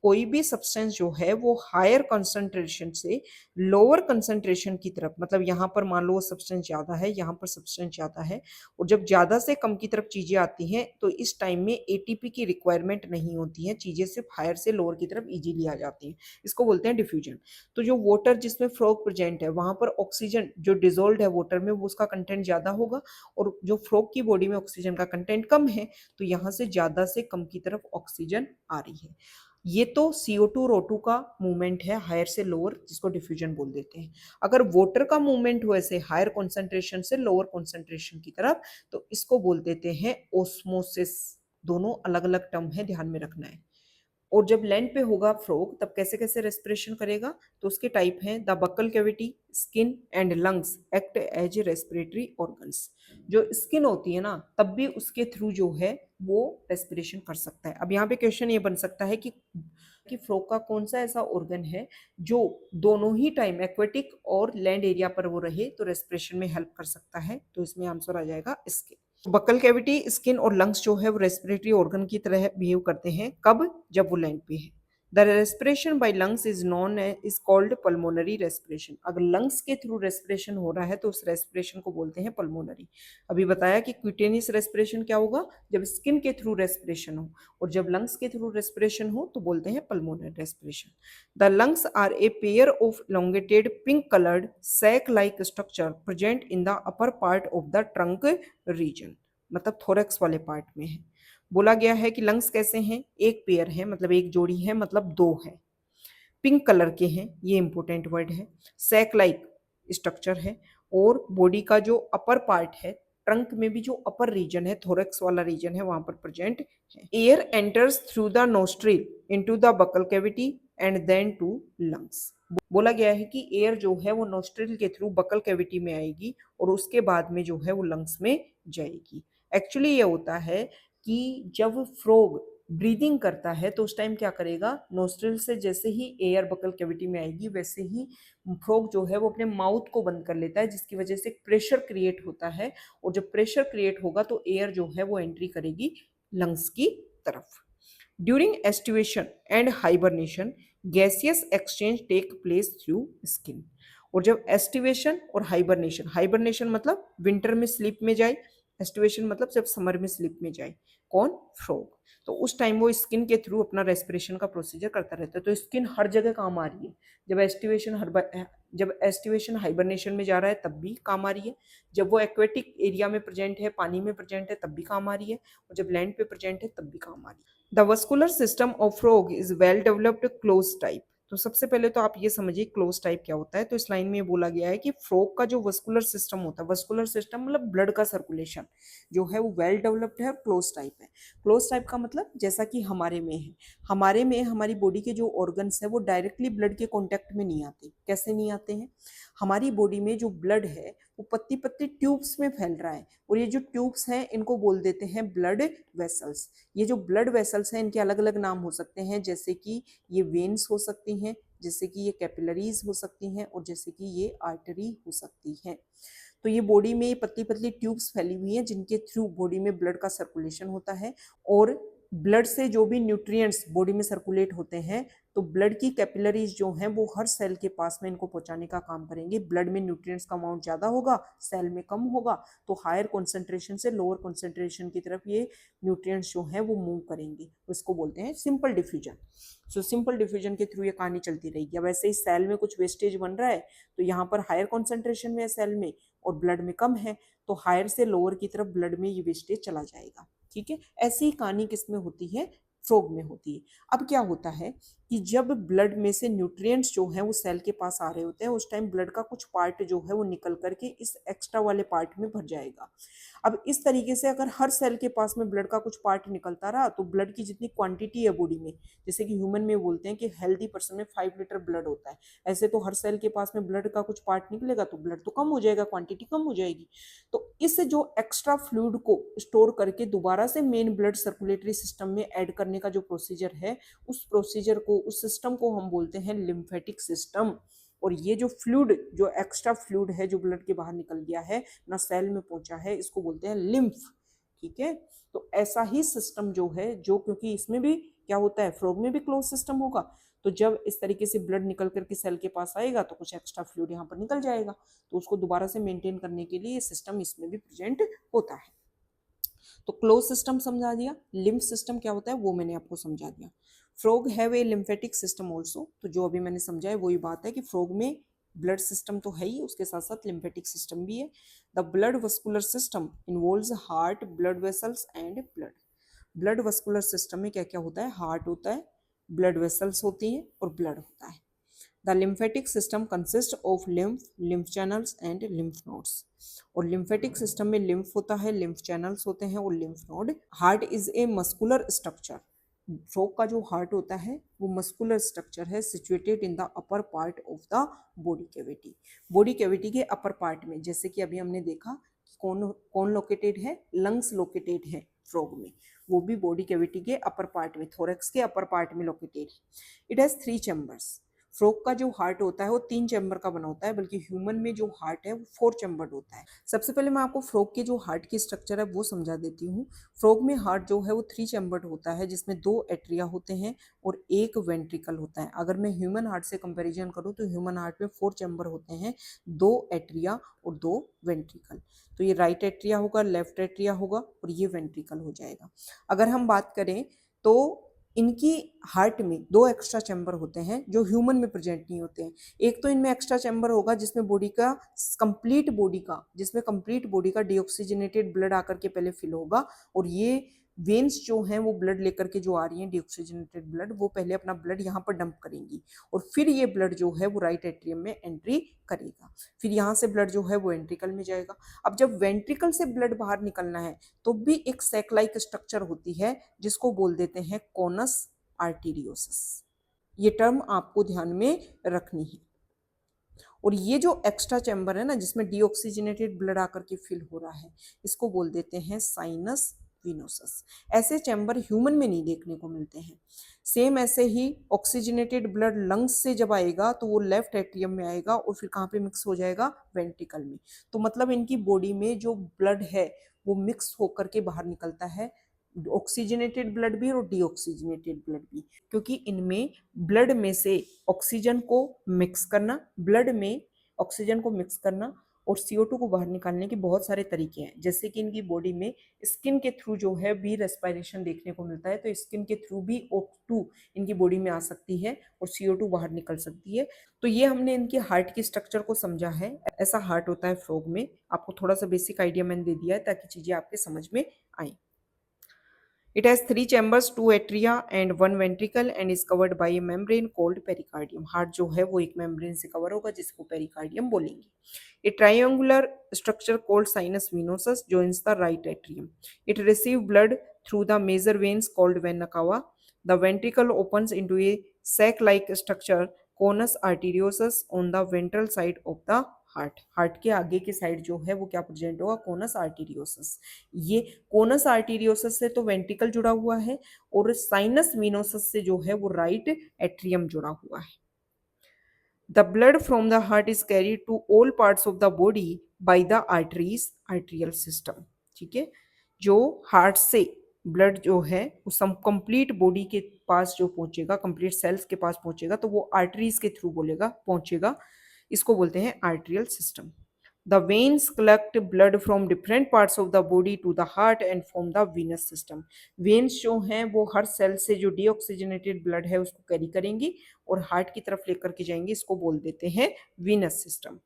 कोई भी सब्सटेंस जो है वो हायर कंसंट्रेशन से लोअर कंसंट्रेशन की तरफ, मतलब यहाँ पर मान लो वो सब्सटेंस ज्यादा है, यहाँ पर सब्सटेंस ज्यादा है, और जब ज्यादा से कम की तरफ चीजें आती हैं तो इस टाइम में एटीपी की रिक्वायरमेंट नहीं होती है, चीजें सिर्फ हायर से लोअर की तरफ इजीली आ जाती हैं, इसको बोलते हैं डिफ्यूजन। तो जो वाटर जिसमें फ्रॉग प्रेजेंट है वहां पर ऑक्सीजन जो डिजोल्व है वाटर में वो उसका कंटेंट ज्यादा होगा, और जो फ्रॉग की बॉडी में ऑक्सीजन का कंटेंट कम है तो यहाँ से ज्यादा से कम की तरफ ऑक्सीजन आ रही है। ये तो CO2 और O2 का मूवमेंट है हायर से लोअर, जिसको डिफ्यूजन बोल देते हैं। अगर वाटर का मूवमेंट हो ऐसे हायर कॉन्सेंट्रेशन से लोअर कॉन्सेंट्रेशन की तरफ तो इसको बोल देते हैं ओस्मोसिस। दोनों अलग अलग टर्म है, ध्यान में रखना है। और जब लैंड पे होगा फ्रॉग तब कैसे कैसे रेस्पिरेशन करेगा, तो उसके टाइप हैं the buccal cavity, skin and lungs act as respiratory organs. जो स्किन होती है ना तब भी उसके थ्रू जो है वो रेस्पिरेशन कर सकता है। अब यहाँ पे क्वेश्चन ये बन सकता है कि फ्रॉग का कौन सा ऐसा ऑर्गन है जो दोनों ही टाइम एक्वेटिक और लैंड एरिया पर वो रहे तो रेस्पिरेशन में हेल्प कर सकता है, तो इसमें आंसर आ जाएगा स्किन। बकल कैविटी, स्किन और लंग्स जो है वो रेस्पिरेटरी ऑर्गन की तरह बिहेव करते हैं, कब? जब वो लैंड पे है। The respiration by lungs is non is called pulmonary respiration. अगर लंग्स के थ्रू रेस्पिरेशन हो रहा है तो उस रेस्पिरेशन को बोलते हैं पल्मोनरी। अभी बताया कि क्यूटेनियस रेस्पिरेशन क्या होगा, जब स्किन के थ्रू रेस्पिरेशन हो, और जब लंग्स के थ्रू रेस्पिरेशन हो तो बोलते हैं pulmonary respiration. The lungs are a pair of elongated pink coloured sac like structure present in the upper part of the trunk region, मतलब थोरैक्स वाले पार्ट में है। बोला गया है कि लंग्स कैसे हैं, एक पेयर है मतलब एक जोड़ी है, मतलब दो है, पिंक कलर के हैं, ये इंपॉर्टेंट वर्ड है, सैक लाइक स्ट्रक्चर है, और बॉडी का जो अपर पार्ट है, ट्रंक में भी जो अपर रीजन है, थोरैक्स वाला रीजन है, वहां पर प्रेजेंट है। Air enters through the nostril into the buccal cavity and then to lungs. बोला गया है कि एयर जो है वो नोस्ट्रिल के थ्रू बकल कैविटी में आएगी और उसके बाद में जो है वो लंग्स में जाएगी। एक्चुअली ये होता है कि जब फ्रॉग ब्रीदिंग करता है तो उस टाइम क्या करेगा, नोस्ट्रिल से जैसे ही एयर बकल कैविटी में आएगी वैसे ही फ्रॉग जो है वो अपने माउथ को बंद कर लेता है, जिसकी वजह से प्रेशर क्रिएट होता है, और जब प्रेशर क्रिएट होगा तो एयर जो है वो एंट्री करेगी लंग्स की तरफ। During aestivation and hibernation gaseous exchange take place through skin. और जब एस्टिवेशन और हाइबरनेशन, हाइबरनेशन मतलब विंटर में स्लीप में जाए, एस्टिवेशन मतलब जब समर में स्लीप में जाए, कौन? फ्रॉग। तो उस टाइम वो स्किन के थ्रू अपना रेस्पिरेशन का प्रोसीजर करता रहता है। तो स्किन हर जगह काम आ रही है, जब एस्टिवेशन हाइबरनेशन में जा रहा है तब भी काम आ रही है, जब वो एक्वेटिक एरिया में प्रेजेंट है, पानी में प्रेजेंट है, तब भी काम आ रही है, और जब लैंड पे प्रेजेंट है तब भी काम आ रही है। The vascular system of frog is well developed close type. तो सबसे पहले तो आप ये समझिए क्लोज टाइप क्या होता है। तो इस लाइन में ये बोला गया है कि फ्रॉग का जो वस्कुलर सिस्टम होता है, वस्कुलर सिस्टम मतलब ब्लड का सर्कुलेशन जो है वो वेल डेवलप्ड है और क्लोज टाइप है। क्लोज टाइप का मतलब जैसा कि हमारे में है, हमारे में हमारी बॉडी के जो ऑर्गन्स है वो डायरेक्टली ब्लड के कॉन्टेक्ट में नहीं आते। कैसे नहीं आते हैं? हमारी बॉडी में जो ब्लड है वो पत्ती पत्ती ट्यूब्स में फैल रहा है, और ये जो ट्यूब्स हैं इनको बोल देते हैं ब्लड वेसल्स। ये जो ब्लड वेसल्स हैं इनके अलग अलग नाम हो सकते हैं, जैसे कि ये वेन्स हो सकती हैं, जैसे कि ये कैपिलरीज हो सकती हैं, और जैसे कि ये आर्टरी हो सकती हैं। तो ये बॉडी में पतली पतली ट्यूब्स फैली हुई हैं जिनके थ्रू बॉडी में ब्लड का सर्कुलेशन होता है, और ब्लड से जो भी न्यूट्रिएंट्स बॉडी में सर्कुलेट होते हैं तो ब्लड की कैपिलरीज जो हैं वो हर सेल के पास में इनको पहुंचाने का काम करेंगे। ब्लड में न्यूट्रिएंट्स का अमाउंट ज़्यादा होगा, सेल में कम होगा, तो हायर कॉन्सेंट्रेशन से लोअर कॉन्सेंट्रेशन की तरफ ये न्यूट्रिएंट्स जो हैं वो मूव करेंगे। उसको बोलते हैं simple diffusion. So simple diffusion के थ्रू ये कहानी चलती रहेगी। अब ऐसे ही सेल में कुछ वेस्टेज बन रहा है तो यहाँ पर हायर कॉन्सेंट्रेशन में है सेल में और ब्लड में कम है, तो हायर से लोअर की तरफ ब्लड में ये वेस्टेज चला जाएगा। ठीक है, ऐसी ही कहानी किसमें होती है? फ्रॉग में होती है। अब क्या होता है कि जब ब्लड में से न्यूट्रिएंट्स जो हैं वो सेल के पास आ रहे होते हैं, उस टाइम ब्लड का कुछ पार्ट जो है वो निकल करके इस एक्स्ट्रा वाले पार्ट में भर जाएगा। अब इस तरीके से अगर हर सेल के पास में ब्लड का कुछ पार्ट निकलता रहा तो ब्लड की जितनी क्वांटिटी है बॉडी में, जैसे कि ह्यूमन में बोलते हैं कि हेल्दी पर्सन में 5 लीटर ब्लड होता है, ऐसे तो हर सेल के पास में ब्लड का कुछ पार्ट निकलेगा तो ब्लड तो कम हो जाएगा, क्वांटिटी कम हो जाएगी। तो इस जो एक्स्ट्रा फ्लूइड को स्टोर करके दोबारा से मेन ब्लड सर्कुलेटरी सिस्टम में ऐड करने का जो प्रोसीजर है, उस प्रोसीजर को, उस सिस्टम को हम बोलते हैं लिम्फेटिक सिस्टम। और ये जो फ्लूइड, जो एक्स्ट्रा फ्लूइड है जो ब्लड के बाहर निकल गया है ना सेल में पहुंचा है, इसको बोलते हैं लिम्फ। ठीक है, तो ऐसा ही सिस्टम जो है, जो क्योंकि इसमें भी क्या होता है, फ्रॉग में भी क्लोज सिस्टम होगा, तो जब इस तरीके से ब्लड निकल करके सेल के पास आएगा तो कुछ एक्स्ट्रा फ्लूइड यहाँ पर निकल जाएगा, तो उसको दोबारा से मेंटेन करने के लिए ये सिस्टम इसमें भी प्रेजेंट होता है। तो क्लोज सिस्टम समझा दिया, लिम्फ सिस्टम क्या होता है वो मैंने आपको समझा दिया। Frog have a lymphatic system also, तो जो अभी मैंने समझा है वही बात है कि फ्रॉग में ब्लड सिस्टम तो है ही, उसके साथ साथ लिम्फेटिक सिस्टम भी है। The blood vascular system involves heart, blood vessels and blood. Blood vascular system में क्या क्या होता है, हार्ट होता है, ब्लड वेसल्स होती हैं और ब्लड होता है। The lymphatic system consist of lymph, lymph channels and lymph nodes. और लिम्फेटिक सिस्टम में लिम्फ होता है, लिम्फ चैनल्स होते हैं और lymph node. Heart is a muscular structure, frog का जो हार्ट होता है वो मस्कुलर स्ट्रक्चर है, situated in the upper part of the body cavity. Body cavity के अपर पार्ट में, जैसे कि अभी हमने देखा कौन कौन लोकेटेड है, लंग्स लोकेटेड है फ्रॉग में, वो भी बॉडी कैविटी के अपर पार्ट में, थोरैक्स के अपर पार्ट में लोकेटेड है। It has 3 chambers. फ्रॉग का जो हार्ट होता है वो 3 चैम्बर का बना होता है, बल्कि ह्यूमन में जो हार्ट है वो 4 चैम्बर्ड होता है। सबसे पहले मैं आपको फ्रॉग के जो हार्ट की स्ट्रक्चर है वो समझा देती हूँ। फ्रॉग में हार्ट जो है वो 3 चैम्बर्ड होता है, जिसमें 2 एट्रिया होते हैं और 1 वेंट्रिकल होता है। अगर मैं ह्यूमन हार्ट से कंपेरिजन करूँ तो ह्यूमन हार्ट में 4 चैम्बर होते हैं, 2 एट्रिया और 2 वेंट्रिकल। तो ये राइट एट्रिया होगा, लेफ्ट एट्रिया होगा और ये वेंट्रिकल हो जाएगा। अगर हम बात करें तो इनकी हार्ट में 2 एक्स्ट्रा चैम्बर होते हैं जो ह्यूमन में प्रेजेंट नहीं होते हैं। एक तो इनमें एक्स्ट्रा चैम्बर होगा जिसमें कंप्लीट बॉडी का डीऑक्सीजनेटेड ब्लड आकर के पहले फिल होगा, और ये वेन्स जो हैं वो ब्लड लेकर के जो आ रही हैं डीऑक्सीजनेटेड ब्लड, वो पहले अपना ब्लड यहाँ पर डंप करेंगी और फिर ये ब्लड जो है वो राइट एट्रियम में एंट्री करेगा। फिर यहाँ से ब्लड जो है वो वेंट्रिकल में जाएगा। अब जब वेंट्रिकल से ब्लड बाहर निकलना है तो भी एक सैक लाइक स्ट्रक्चर होती है जिसको बोल देते हैं कोनस आर्टीरियोसिस। ये टर्म आपको ध्यान में रखनी है। और ये जो एक्स्ट्रा चैम्बर है ना जिसमें डीऑक्सीजनेटेड ब्लड आकर के फिल हो रहा है, इसको बोल देते हैं साइनस विनोसस। ऐसे चैम्बर ह्यूमन में नहीं देखने को मिलते हैं। सेम ऐसे ही ऑक्सीजनेटेड ब्लड लंग्स से जब आएगा तो वो लेफ्ट एट्रियम में आएगा और फिर कहाँ पे मिक्स हो जाएगा, वेंट्रिकल में। तो मतलब इनकी बॉडी में जो ब्लड है वो मिक्स होकर के बाहर निकलता है, ऑक्सीजनेटेड ब्लड भी और डीऑक्सीजनेटेड ब्लड भी, क्योंकि इनमें ब्लड में से ऑक्सीजन को मिक्स करना, और CO2 को बाहर निकालने के बहुत सारे तरीके हैं। जैसे कि इनकी बॉडी में स्किन के थ्रू जो है भी रेस्पिरेशन देखने को मिलता है, तो स्किन के थ्रू भी O2 इनकी बॉडी में आ सकती है और CO2 बाहर निकल सकती है। तो ये हमने इनके हार्ट की स्ट्रक्चर को समझा है, ऐसा हार्ट होता है फ्रॉग में। आपको थोड़ा सा बेसिक आइडिया मैंने दे दिया है ताकि चीजें आपके समझ में आए। It has 3 chambers, 2 atria and 1 ventricle and is covered by a membrane called pericardium. Heart जो है वो एक मेम्ब्रेन से कवर होगा जिसको पेरिकार्डियम बोलेंगे। A triangular structure called sinus venosus joins the right atrium. It receives blood through the major veins called vena cava. The ventricle opens into a sac-like structure, conus arteriosus, on the ventral side of the heart के आगे की साइड जो है वो क्या प्रेजेंट होगा, कोनस आर्टीरियोसस। ये कोनस आर्टीरियोसस से तो वेंट्रिकल जुड़ा हुआ है और साइनस विनोसस से जो है वो राइट एट्रियम जुड़ा हुआ है। The blood from the heart is carried to all parts of the body by the arteries, arterial system. ठीक है, जो हार्ट से ब्लड जो है वो सम कंप्लीट बॉडी के पास जो पहुंचेगा, कंप्लीट सेल्स के पास पहुंचेगा, तो वो आर्टरीज के थ्रू पहुंचेगा, इसको बोलते हैं arterial system. The veins collect blood from different parts of the body to the heart and form the venous system. Veins जो हैं वो हर सेल से जो डीऑक्सीजनेटेड ब्लड है उसको कैरी करेंगी और हार्ट की तरफ लेकर के जाएंगी, इसको बोल देते हैं venous system.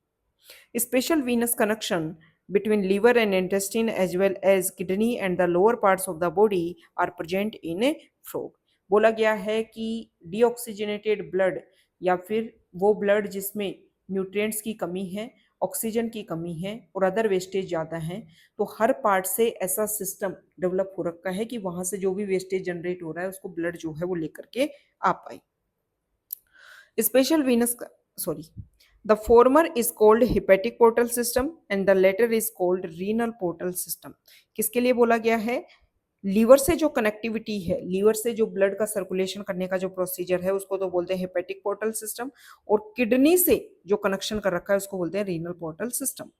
Special venous connection between liver and intestine as well as kidney and the lower parts of the body are present in a frog. बोला गया है कि डीऑक्सीजनेटेड ब्लड या फिर वो ब्लड जिसमें न्यूट्रिएंट्स की कमी है ऑक्सीजन की कमी है और अदर वेस्टेज ज़्यादा हैं, तो हर पार्ट से ऐसा सिस्टम डेवलप हो रखा है कि वहाँ से जो भी वेस्टेज जनरेट हो रहा है उसको ब्लड जो है वो लेकर के आ पाए। Special venous sorry the former is called hepatic portal system and the latter is called renal portal system. किसके लिए बोला गया है? लीवर से जो कनेक्टिविटी है, लीवर से जो ब्लड का सर्कुलेशन करने का जो प्रोसीजर है उसको तो बोलते हैं हेपेटिक पोर्टल सिस्टम, और किडनी से जो कनेक्शन कर रखा है उसको बोलते हैं renal portal system.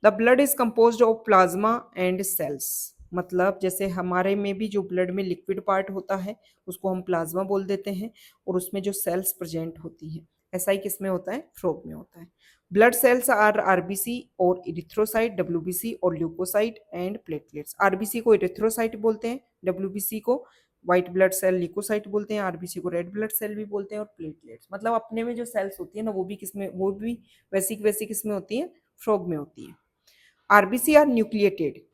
The blood is composed of plasma and cells. मतलब जैसे हमारे में भी जो ब्लड में लिक्विड पार्ट होता है उसको हम प्लाज्मा बोल देते हैं, और उसमें जो सेल्स प्रेजेंट होती हैं, ऐसा ही किसमें होता है? फ्रॉग में होता है। ब्लड सेल्स आर आरबीसी और इरिथ्रोसाइट, डब्ल्यूबीसी और ल्यूकोसाइट एंड प्लेटलेट्स। आरबीसी को इरिथ्रोसाइट बोलते हैं, डब्ल्यूबीसी को व्हाइट ब्लड सेल ल्यूकोसाइट बोलते हैं, आरबीसी को रेड ब्लड सेल भी बोलते हैं, और प्लेटलेट्स मतलब अपने में जो सेल्स होती है ना वो भी किसमें, वो भी वैसी किसमें होती है? फ्रॉग में होती है। RBC are nucleated.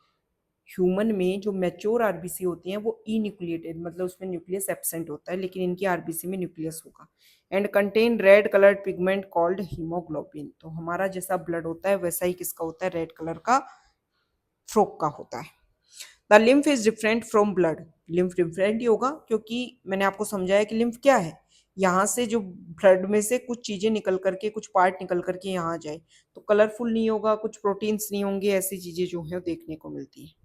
ह्यूमन में जो मैच्योर आरबीसी होती हैं वो ई न्यूक्लिएटेड, मतलब उसमें न्यूक्लियस एब्सेंट होता है, लेकिन इनकी आरबीसी में न्यूक्लियस होगा। And contain red coloured pigment called haemoglobin. तो हमारा जैसा ब्लड होता है वैसा ही किसका होता है? रेड कलर का फ्रॉग का होता है। The lymph is different from blood. Lymph different ही होगा क्योंकि मैंने आपको समझाया कि लिम्फ क्या है, यहाँ से जो ब्लड में से कुछ चीजें निकल करके, कुछ पार्ट निकल करके यहाँ आ जाए, तो कलरफुल नहीं होगा, कुछ प्रोटीन्स नहीं होंगे, ऐसी चीजें जो है देखने को मिलती है।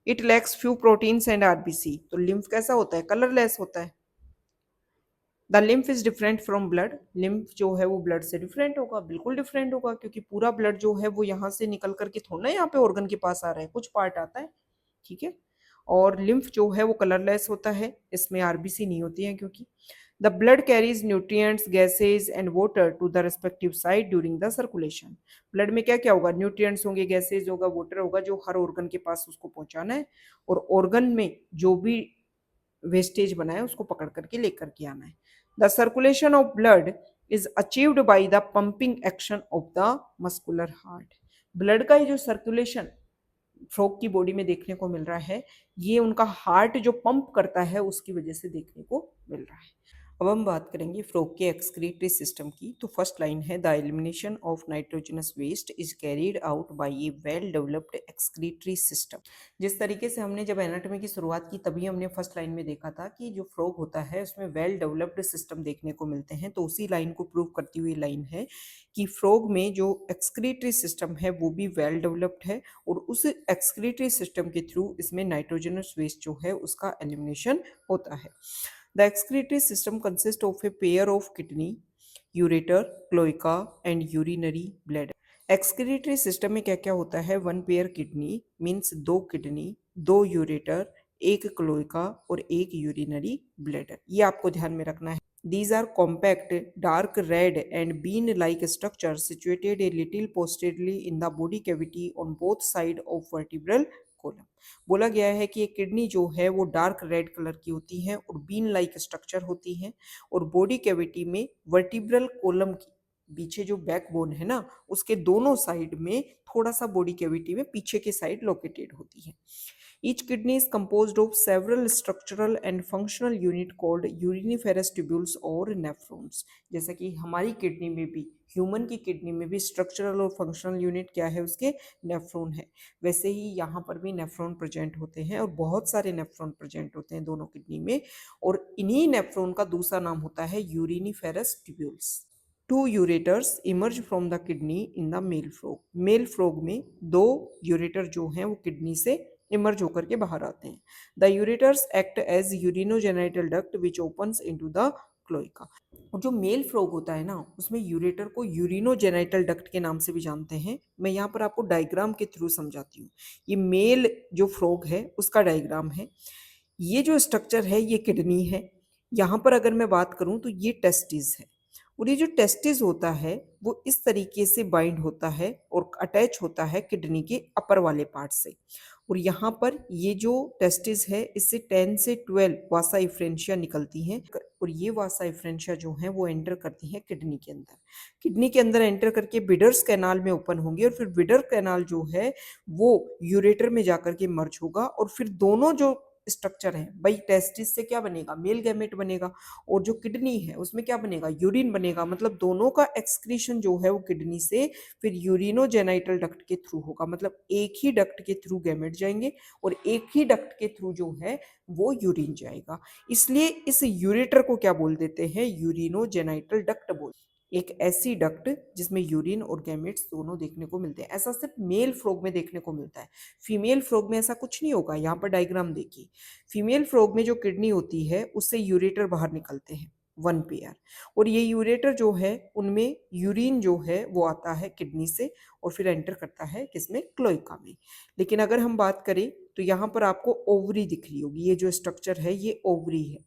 It lacks few proteins and RBC. तो लिम्फ कैसा होता है? कलरलेस होता है। The lymph is different from blood. Lymph जो है वो ब्लड से डिफरेंट होगा, बिल्कुल डिफरेंट होगा, क्योंकि पूरा ब्लड जो है वो यहाँ से निकल करके थोड़ा ना यहाँ पे ऑर्गन के पास आ रहा है, कुछ पार्ट आता है, ठीक है। और लिम्फ जो है वो कलरलेस होता है, इसमें आरबीसी नहीं होती है क्योंकि the blood carries nutrients, gases and water to the respective site during the circulation. Blood में क्या क्या होगा? न्यूट्रिएंट्स होंगे, गैसेज होगा, वाटर होगा, जो हर ऑर्गन के पास उसको पहुंचाना है, और ऑर्गन में जो भी वेस्टेज बना है उसको पकड़ करके लेकर के आना है। The circulation of blood is achieved by the pumping action of the muscular heart. Blood का ये जो सर्कुलेशन फ्रॉग की बॉडी में देखने को मिल रहा है, ये उनका हार्ट जो पंप करता है उसकी वजह से देखने को मिल रहा है। अब हम बात करेंगे फ्रॉग के एक्सक्रीटरी सिस्टम की। तो फर्स्ट लाइन है, the elimination of nitrogenous waste is carried out by a well developed excretory system. जिस तरीके से हमने जब एनाटॉमी की शुरुआत की तभी हमने फर्स्ट लाइन में देखा था कि जो फ्रॉग होता है उसमें वेल डेवलप्ड सिस्टम देखने को मिलते हैं, तो उसी लाइन को प्रूव करती हुई लाइन है कि फ्रॉग में जो एक्सक्रीटरी सिस्टम है वो भी वेल डेवलप्ड है, और उस एक्सक्रीटरी सिस्टम के थ्रू इसमें नाइट्रोजनस वेस्ट जो है उसका एलिमिनेशन होता है। The excretory system consists of a pair of kidney, ureter, cloaca and urinary bladder. Excretory system में क्या क्या होता है? वन पेयर किडनी मीन्स दो किडनी, दो यूरेटर, एक क्लोइका और एक यूरिनरी ब्लैडर। ये आपको ध्यान में रखना है। These are compact, dark red and bean-like structures situated a little posteriorly in the body cavity on both sides of vertebral column. बोला गया है कि ये किडनी जो है वो डार्क रेड कलर की होती है और बीन लाइक स्ट्रक्चर होती है, और बॉडी कैविटी में वर्टिब्रल कॉलम की पीछे जो बैकबोन है ना उसके दोनों साइड में थोड़ा सा बॉडी कैविटी में पीछे के साइड लोकेटेड होती है। Each kidney is composed of several structural and functional unit called uriniferous tubules और nephrons। जैसा कि हमारी किडनी में भी, ह्यूमन की किडनी में भी स्ट्रक्चरल और फंक्शनल यूनिट क्या है? उसके नेफ्रॉन है। वैसे ही यहाँ पर भी नेफ्रॉन प्रेजेंट होते हैं, और बहुत सारे नेफ्रॉन प्रेजेंट होते हैं दोनों किडनी में, और इन्हीं नेफ्रॉन का दूसरा नाम होता है uriniferous tubules. Two ureters emerge from the kidney in the male frog. Male frog में दो यूरेटर जो हैं वो किडनी से इमर्ज होकर के बाहर आते हैं। The ureters act as urinogenital duct which opens into the cloaca. और जो मेल फ्रॉग होता है ना उसमें यूरेटर को यूरिनोजेनाइटल डक्ट के नाम से भी जानते हैं। मैं यहाँ पर आपको डायग्राम के थ्रू समझाती हूँ। ये मेल जो फ्रॉग है उसका डायग्राम है। ये जो स्ट्रक्चर है ये किडनी है। यहाँ पर अगर मैं बात करूँ तो ये टेस्टिस है, और ये जो टेस्टिस होता है वो इस तरीके से बाइंड होता है और अटैच होता है किडनी के अपर वाले पार्ट से। और यहाँ पर ये जो टेस्टिस है इससे 10 से 12 वासा इफ्रेंशिया निकलती हैं, और ये वासा इफ्रेंशिया जो है वो एंटर करती हैं किडनी के अंदर। किडनी के अंदर एंटर करके बिडर्स कैनाल में ओपन होंगी, और फिर बिडर कैनाल जो है वो यूरेटर में जाकर के मर्ज होगा, और फिर दोनों जो स्ट्रक्चर है भाई। टेस्टिस से क्या बनेगा, मेल गैमेट बनेगा, और जो किडनी है उसमें क्या बनेगा, यूरिन बनेगा। मतलब दोनों का एक्सक्रीशन जो है वो किडनी से फिर यूरिनोजेनाइटल डक्ट के थ्रू होगा। मतलब एक ही डक्ट के थ्रू गैमेट जाएंगे और एक ही डक्ट के थ्रू जो है वो यूरिन जाएगा। इसलिए इस यूरेटर को क्या बोल देते हैं, यूरिनोजेनाइटल डक्ट बोल। एक ऐसी डक्ट जिसमें यूरिन और गैमेट्स दोनों देखने को मिलते हैं। ऐसा सिर्फ मेल फ्रॉग में देखने को मिलता है, फीमेल फ्रॉग में ऐसा कुछ नहीं होगा। यहाँ पर डायग्राम देखिए, फीमेल फ्रॉग में जो किडनी होती है उससे यूरेटर बाहर निकलते हैं, वन पेयर। और ये यूरेटर जो है उनमें यूरिन जो है वो आता है किडनी से और फिर एंटर करता है किसमें, क्लोएका में। लेकिन अगर हम बात करें तो यहाँ पर आपको ओवरी दिख रही होगी, ये जो स्ट्रक्चर है ये ओवरी है।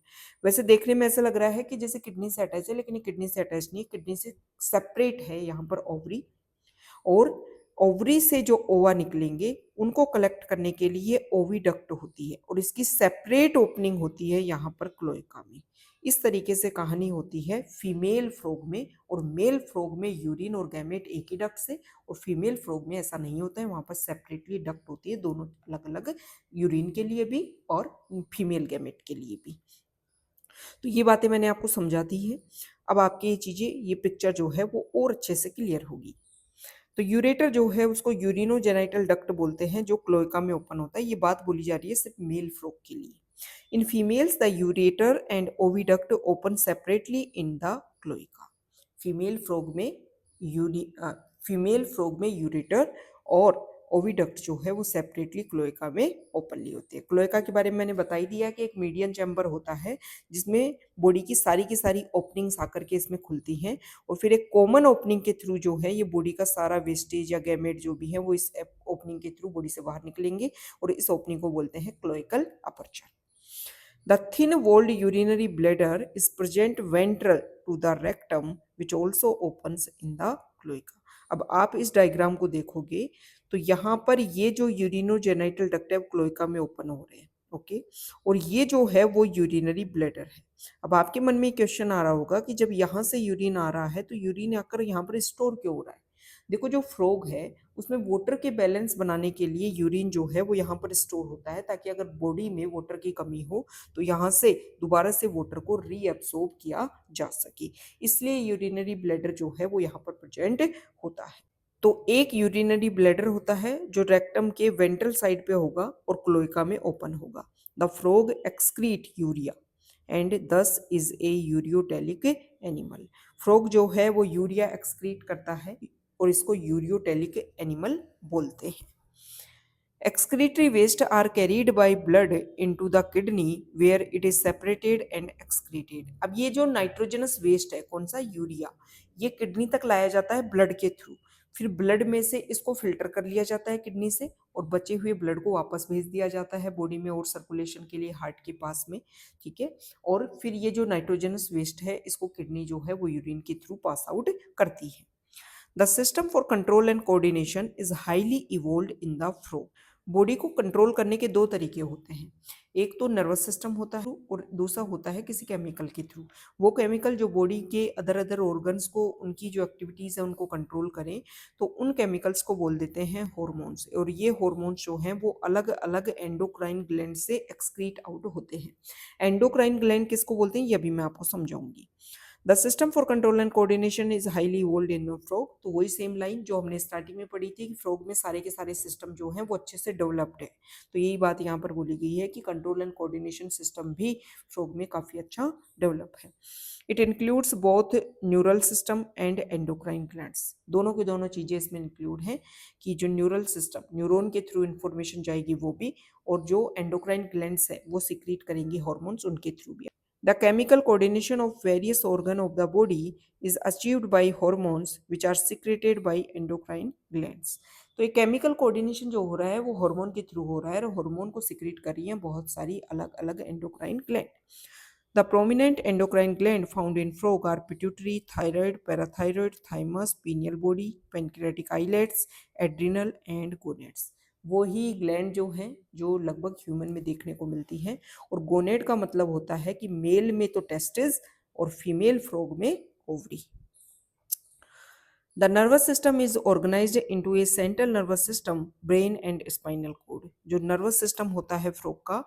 वैसे देखने में ऐसा लग रहा है कि जैसे किडनी से अटैच है, लेकिन ये किडनी से अटैच नहीं है, किडनी से सेपरेट है यहाँ पर ओवरी। और ओवरी से जो ओवा निकलेंगे उनको कलेक्ट करने के लिए ओविडक्ट होती है और इसकी सेपरेट ओपनिंग होती है यहाँ पर क्लोएका में। इस तरीके से कहानी होती है फीमेल फ्रॉग में। और मेल फ्रॉग में यूरिन और गैमेट एक ही डक्ट से, और फीमेल फ्रॉग में ऐसा नहीं होता है, वहां पर सेपरेटली डक्ट होती है, दोनों अलग अलग, यूरिन के लिए भी और फीमेल गैमेट के लिए भी। तो ये बातें मैंने आपको समझा दी है। अब आपकी ये चीजें, ये पिक्चर जो है वो और अच्छे से क्लियर होगी। तो यूरेटर जो है उसको यूरिनोजेनाइटल डक्ट बोलते हैं, जो क्लोएका में ओपन होता है। ये बात बोली जा रही है सिर्फ मेल फ्रॉग के लिए। In females the ureter and oviduct open separately in the cloaca. Female frog में फीमेल फ्रॉग में यूरेटर और ओविडक्ट जो है वो सेपरेटली क्लोएका में ओपनली होते हैं। क्लोएका के बारे में मैंने बता ही दिया कि एक मीडियम चैम्बर होता है जिसमें बॉडी की सारी ओपनिंग्स आकर के इसमें खुलती हैं, और फिर एक कॉमन ओपनिंग के थ्रू जो है ये बॉडी का सारा वेस्टेज या गैमेट जो भी है वो इस ओपनिंग के थ्रू बॉडी से बाहर निकलेंगे, और इस ओपनिंग को बोलते हैं cloacal aperture. The thin-walled urinary bladder is present ventral to the rectum, which also opens in the cloaca. अब आप इस डायग्राम को देखोगे तो यहाँ पर ये जो यूरिनोजेनाइटल डक्ट है वो क्लोएका में ओपन हो रहे हैं, ओके। और ये जो है वो यूरिनरी ब्लैडर है। अब आपके मन में क्वेश्चन आ रहा होगा कि जब यहाँ से यूरिन आ रहा है तो यूरिन आकर यहाँ पर स्टोर क्यों हो रहा है। देखो, जो फ्रॉग है उसमें वाटर के बैलेंस बनाने के लिए यूरिन जो है वो यहाँ पर स्टोर होता है, ताकि अगर बॉडी में वाटर की कमी हो तो यहाँ से दोबारा से वाटर को रीअब्सॉर्ब किया जा सके। इसलिए यूरिनरी ब्लैडर जो है वो यहाँ पर प्रेजेंट होता है। तो एक यूरिनरी ब्लैडर होता है जो रेक्टम के वेंट्रल साइड पे होगा और क्लोएका में ओपन होगा। The frog excrete urea and this is a ureotelic animal. Frog जो है वो यूरिया एक्सक्रीट करता है और इसको यूरियोटेलिक एनिमल बोलते हैं। Excretory waste are carried by blood into the kidney where it is separated and excreted. अब ये जो नाइट्रोजनस वेस्ट है, कौन सा, यूरिया, ये किडनी तक लाया जाता है ब्लड के थ्रू। फिर ब्लड में से इसको फिल्टर कर लिया जाता है किडनी से, और बचे हुए ब्लड को वापस भेज दिया जाता है बॉडी में और सर्कुलेशन के लिए हार्ट के पास में, ठीक है। और फिर ये जो नाइट्रोजनस वेस्ट है इसको किडनी जो है वो यूरिन के थ्रू पास आउट करती है। The system for control and coordination is highly evolved in the frog. Body को कंट्रोल करने के दो तरीके होते हैं, एक तो नर्वस सिस्टम होता है और दूसरा होता है किसी केमिकल के थ्रू। वो केमिकल जो बॉडी के अदर अदर ऑर्गन्स को, उनकी जो एक्टिविटीज़ है उनको कंट्रोल करें, तो उन केमिकल्स को बोल देते हैं हॉर्मोन्स। और ये हॉर्मोन्स जो हैं वो अलग अलग एंडोक्राइन ग्लैंड से एक्सक्रीट आउट होते हैं। एंडोक्राइन ग्लैंड किसको बोलते हैं ये भी मैं आपको समझाऊंगी। The system for control and coordination is highly evolved in frog. तो वही सेम लाइन जो हमने स्टार्टिंग में पढ़ी थी कि फ्रॉग में सारे के सारे सिस्टम जो हैं वो अच्छे से डेवलप्ड है। तो यही बात यहाँ पर बोली गई है कि कंट्रोल एंड कोऑर्डिनेशन सिस्टम भी फ्रॉग में काफ़ी अच्छा डेवलप है। It includes both neural system and endocrine glands. दोनों की दोनों चीज़ें इसमें इंक्लूड हैं कि जो न्यूरल सिस्टम, न्यूरॉन के थ्रू इंफॉर्मेशन जाएगी वो भी, और जो एंडोक्राइन ग्लैंड्स है वो सिक्रीट करेंगी हॉर्मोन्स, उनके थ्रू भी। The chemical coordination of various organs of the body is achieved by hormones which are secreted by endocrine glands. तो ये केमिकल कोऑर्डिनेशन जो हो रहा है वो हार्मोन के थ्रू हो रहा है, और हार्मोन को सिक्रेट कर रही हैं बहुत सारी अलग अलग endocrine gland. The prominent endocrine gland found in frog are pituitary, thyroid, parathyroid, thymus, pineal body, pancreatic islets, adrenal and gonads. वो ही ग्लैंड जो हैं जो लगभग ह्यूमन में देखने को मिलती हैं। और गोनेड का मतलब होता है कि मेल में तो टेस्टिस और फीमेल फ्रॉग में ovary. The nervous system is organised into A central nervous system, brain and spinal cord. जो नर्वस सिस्टम होता है फ्रॉग का,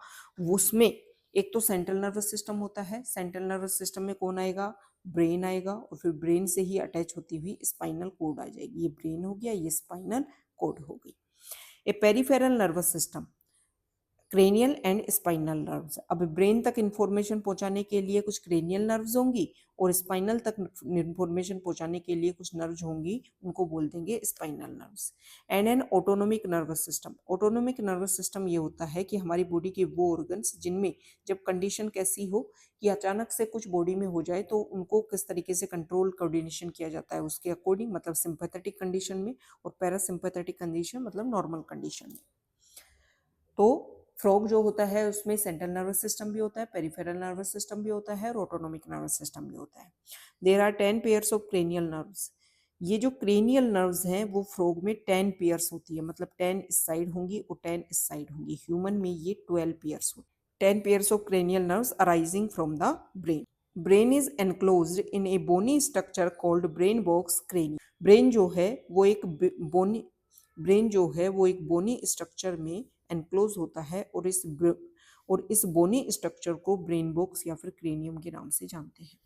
उसमें एक तो सेंट्रल नर्वस सिस्टम होता है। सेंट्रल नर्वस सिस्टम में कौन आएगा? ब्रेन आएगा, और फिर ब्रेन से ही अटैच होती हुई स्पाइनल कोड आ जाएगी। ये ब्रेन हो गया, ये स्पाइनल कोड हो गई। A peripheral nervous system, cranial and spinal nerves. अब ब्रेन तक इंफॉर्मेशन पहुंचाने के लिए कुछ क्रेनियल नर्व्स होंगी, और स्पाइनल तक इंफॉर्मेशन पहुंचाने के लिए कुछ नर्व्स होंगी, उनको बोल देंगे spinal nerves. And an autonomic nervous system. Autonomic nervous system ये होता है कि हमारी बॉडी के वो ऑर्गन्स जिनमें जब कंडीशन कैसी हो कि अचानक से कुछ बॉडी में हो जाए, तो उनको किस तरीके से कंट्रोल कोऑर्डिनेशन किया जाता है उसके अकॉर्डिंग, मतलब सिंपैथेटिक कंडीशन में, और पैरासिम्पैथेटिक कंडीशन मतलब नॉर्मल कंडीशन में। तो फ्रॉग जो होता है उसमें सेंट्रल नर्वस सिस्टम भी होता है, पेरिफेरल नर्वस सिस्टम भी होता है, और ऑटोनोमिक नर्वस सिस्टम भी होता है। There are 10 pairs of cranial nerves. ये जो क्रेनियल नर्व्स हैं वो फ्रॉग में 10 पेयर्स होती है, मतलब 10 इस साइड होंगी और 10 इस साइड होंगी। ह्यूमन में ये 12 पेयर्स होती है। 10 pairs of cranial nerves arising from the brain. Brain is enclosed in a bony structure called brain box cranium. Brain जो है वो एक बोनी स्ट्रक्चर में एनक्लोज होता है, और इस बोनी स्ट्रक्चर को ब्रेन बॉक्स या फिर क्रेनियम के नाम से जानते हैं।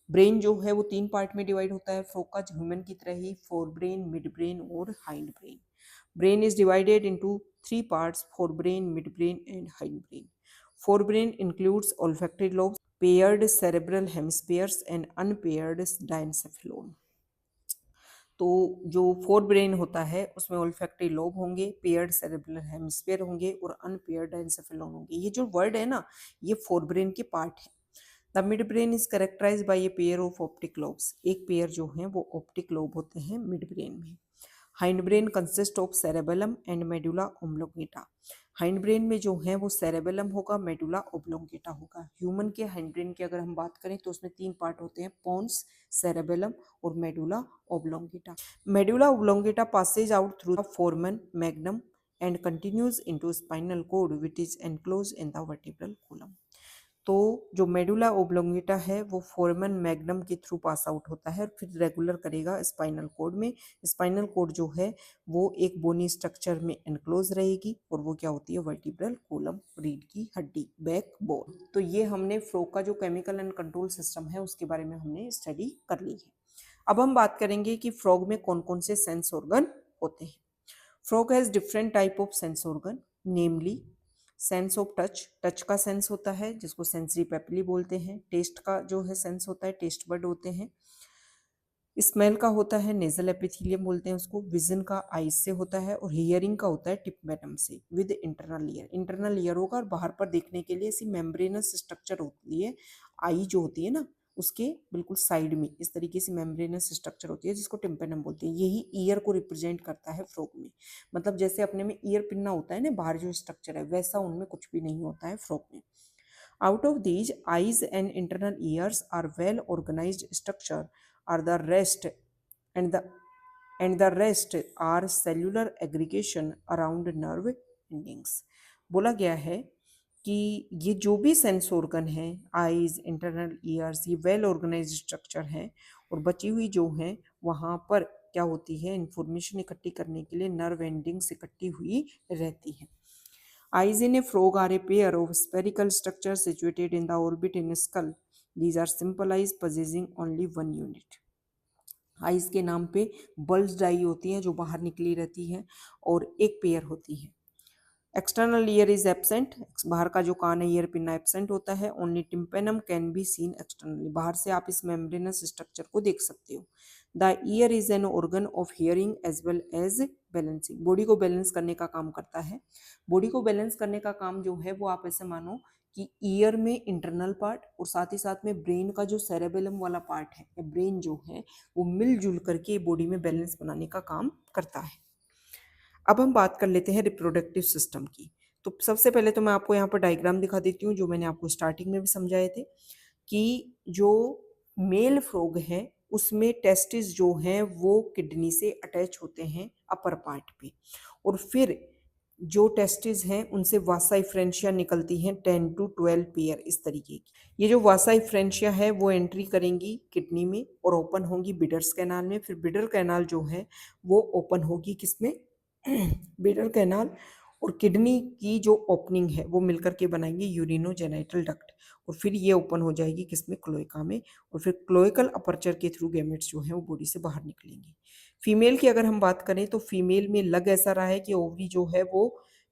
ब्रेन जो है वो 3 पार्ट में डिवाइड होता है, फोकस ह्यूमन की तरह ही, फोर ब्रेन, मिड ब्रेन और hind brain. Brain is divided into 3 parts, fore brain, mid brain and hind brain. Fore brain includes olfactory lobes, paired cerebral hemispheres and unpaired diencephalon। तो जो फोर ब्रेन होता है उसमें ओल्फैक्टरी लोब होंगे, पेयर्ड सेरेब्रल हेमिस्फीयर होंगे, और अनपेयर्ड एंसेफेलॉन होंगे। ये जो वर्ड है ना, ये फोर ब्रेन के पार्ट है। The midbrain is characterised by a pair of optic lobes. एक पेयर जो है वो ऑप्टिक लोब होते हैं मिड ब्रेन में। Hindbrain consist of cerebellum and medulla oblongata. Hindbrain में जो है वो सेरेबेलम होगा, मेडुला ओब्लोंगेटा होगा। ह्यूमन के हाइंड ब्रेन की अगर हम बात करें तो उसमें 3 पार्ट होते हैं, पोन्स, सेरेबेलम और medulla oblongata. Medulla oblongata passes out through the foramen magnum and continues into spinal cord which is enclosed in the vertebral column। तो जो मेडुला ओब्लोंगेटा है वो फोरमन मैग्नम के थ्रू पास आउट होता है और फिर रेगुलर करेगा स्पाइनल कोड में। स्पाइनल कोड जो है वो एक बोनी स्ट्रक्चर में एनक्लोज रहेगी, और वो क्या होती है? वर्टिब्रल कोलम, रीढ़ की हड्डी, बैक बोन। तो ये हमने फ्रॉग का जो केमिकल एंड कंट्रोल सिस्टम है उसके बारे में हमने स्टडी कर ली है। अब हम बात करेंगे कि फ्रॉग में कौन कौन से सेंस ऑर्गन होते हैं। Frog has different type of sense organ, namely sense of touch, touch का सेंस होता है जिसको सेंसरी पेपिली बोलते हैं। टेस्ट का जो है सेंस होता है, टेस्ट बड होते हैं। स्मेल का होता है, नेजल एपिथेलियम बोलते हैं उसको। विजन का आईज से होता है, और हियरिंग का होता है टिप वेनम से, with internal ear. Internal ear होगा, और बाहर पर देखने के लिए ऐसी मेम्ब्रेनस स्ट्रक्चर होती है। आई जो होती है ना, उसके बिल्कुल साइड में इस तरीके से मेम्ब्रेनस स्ट्रक्चर होती है जिसको टिम्पेनम बोलते हैं। यही ईयर को रिप्रेजेंट करता है फ्रॉग में। मतलब जैसे अपने में ईयर पिन्ना होता है ना बाहर जो स्ट्रक्चर है, वैसा उनमें कुछ भी नहीं होता है फ्रॉग में। Out of these, eyes and internal ears are well organized structure, are the rest and the rest are cellular aggregation around nerve endings। बोला गया है कि ये जो भी सेंस ऑर्गन है, आईज, इंटरनल ईयर्स, ये वेल ऑर्गेनाइज्ड स्ट्रक्चर है, और बची हुई जो है वहाँ पर क्या होती है? इंफॉर्मेशन इकट्ठी करने के लिए नर्व एंडिंग्स इकट्ठी हुई रहती है। Eyes in a frog are a pair of spherical structures situated in the orbit in a skull. These are simple eyes possessing only one unit। Eyes के नाम पे बल्ज आई होती हैं जो बाहर निकली रहती हैं, और एक पेयर होती है। एक्सटर्नल ईयर इज एब्सेंट, बाहर का जो कान है ईयर पिन्ना एब्सेंट होता है। Only tympanum can be seen externally, बाहर से आप इस मेम्ब्रेनस स्ट्रक्चर को देख सकते हो। The ear is an organ of hearing as well as balancing. Body को बैलेंस करने का काम करता है। बॉडी को बैलेंस करने का काम जो है वो आप ऐसे मानो कि ईयर में इंटरनल पार्ट, और साथ ही साथ में ब्रेन का जो सेरेबेलम वाला पार्ट है, ब्रेन जो है वो मिलजुल करके बॉडी में बैलेंस बनाने का काम करता है। अब हम बात कर लेते हैं रिप्रोडक्टिव सिस्टम की। तो सबसे पहले तो मैं आपको यहाँ पर डायग्राम दिखा देती हूँ जो मैंने आपको स्टार्टिंग में भी समझाए थे, कि जो मेल फ्रॉग है उसमें टेस्टिस जो हैं वो किडनी से अटैच होते हैं अपर पार्ट पे, और फिर जो टेस्टिस हैं उनसे वासा फ्रेंशिया निकलती हैं 10 to 12 पेयर इस तरीके की। ये जो वासा फ्रेंशिया है वो एंट्री करेंगी किडनी में और ओपन होंगी बिडर्स कैनाल में। फिर बिडर कैनाल जो है वो ओपन होगी किसमें बिडर कैनाल और किडनी की जो ओपनिंग है वो मिलकर के बनाएंगे यूरिनोजेनाइटल डक्ट और फिर ये ओपन हो जाएगी किसमें क्लोएका में और फिर क्लोएकल अपर्चर के थ्रू गैमेट्स जो हैं वो बॉडी से बाहर निकलेंगे। फीमेल की अगर हम बात करें तो फीमेल में लग ऐसा रहा है कि ओवरी जो है वो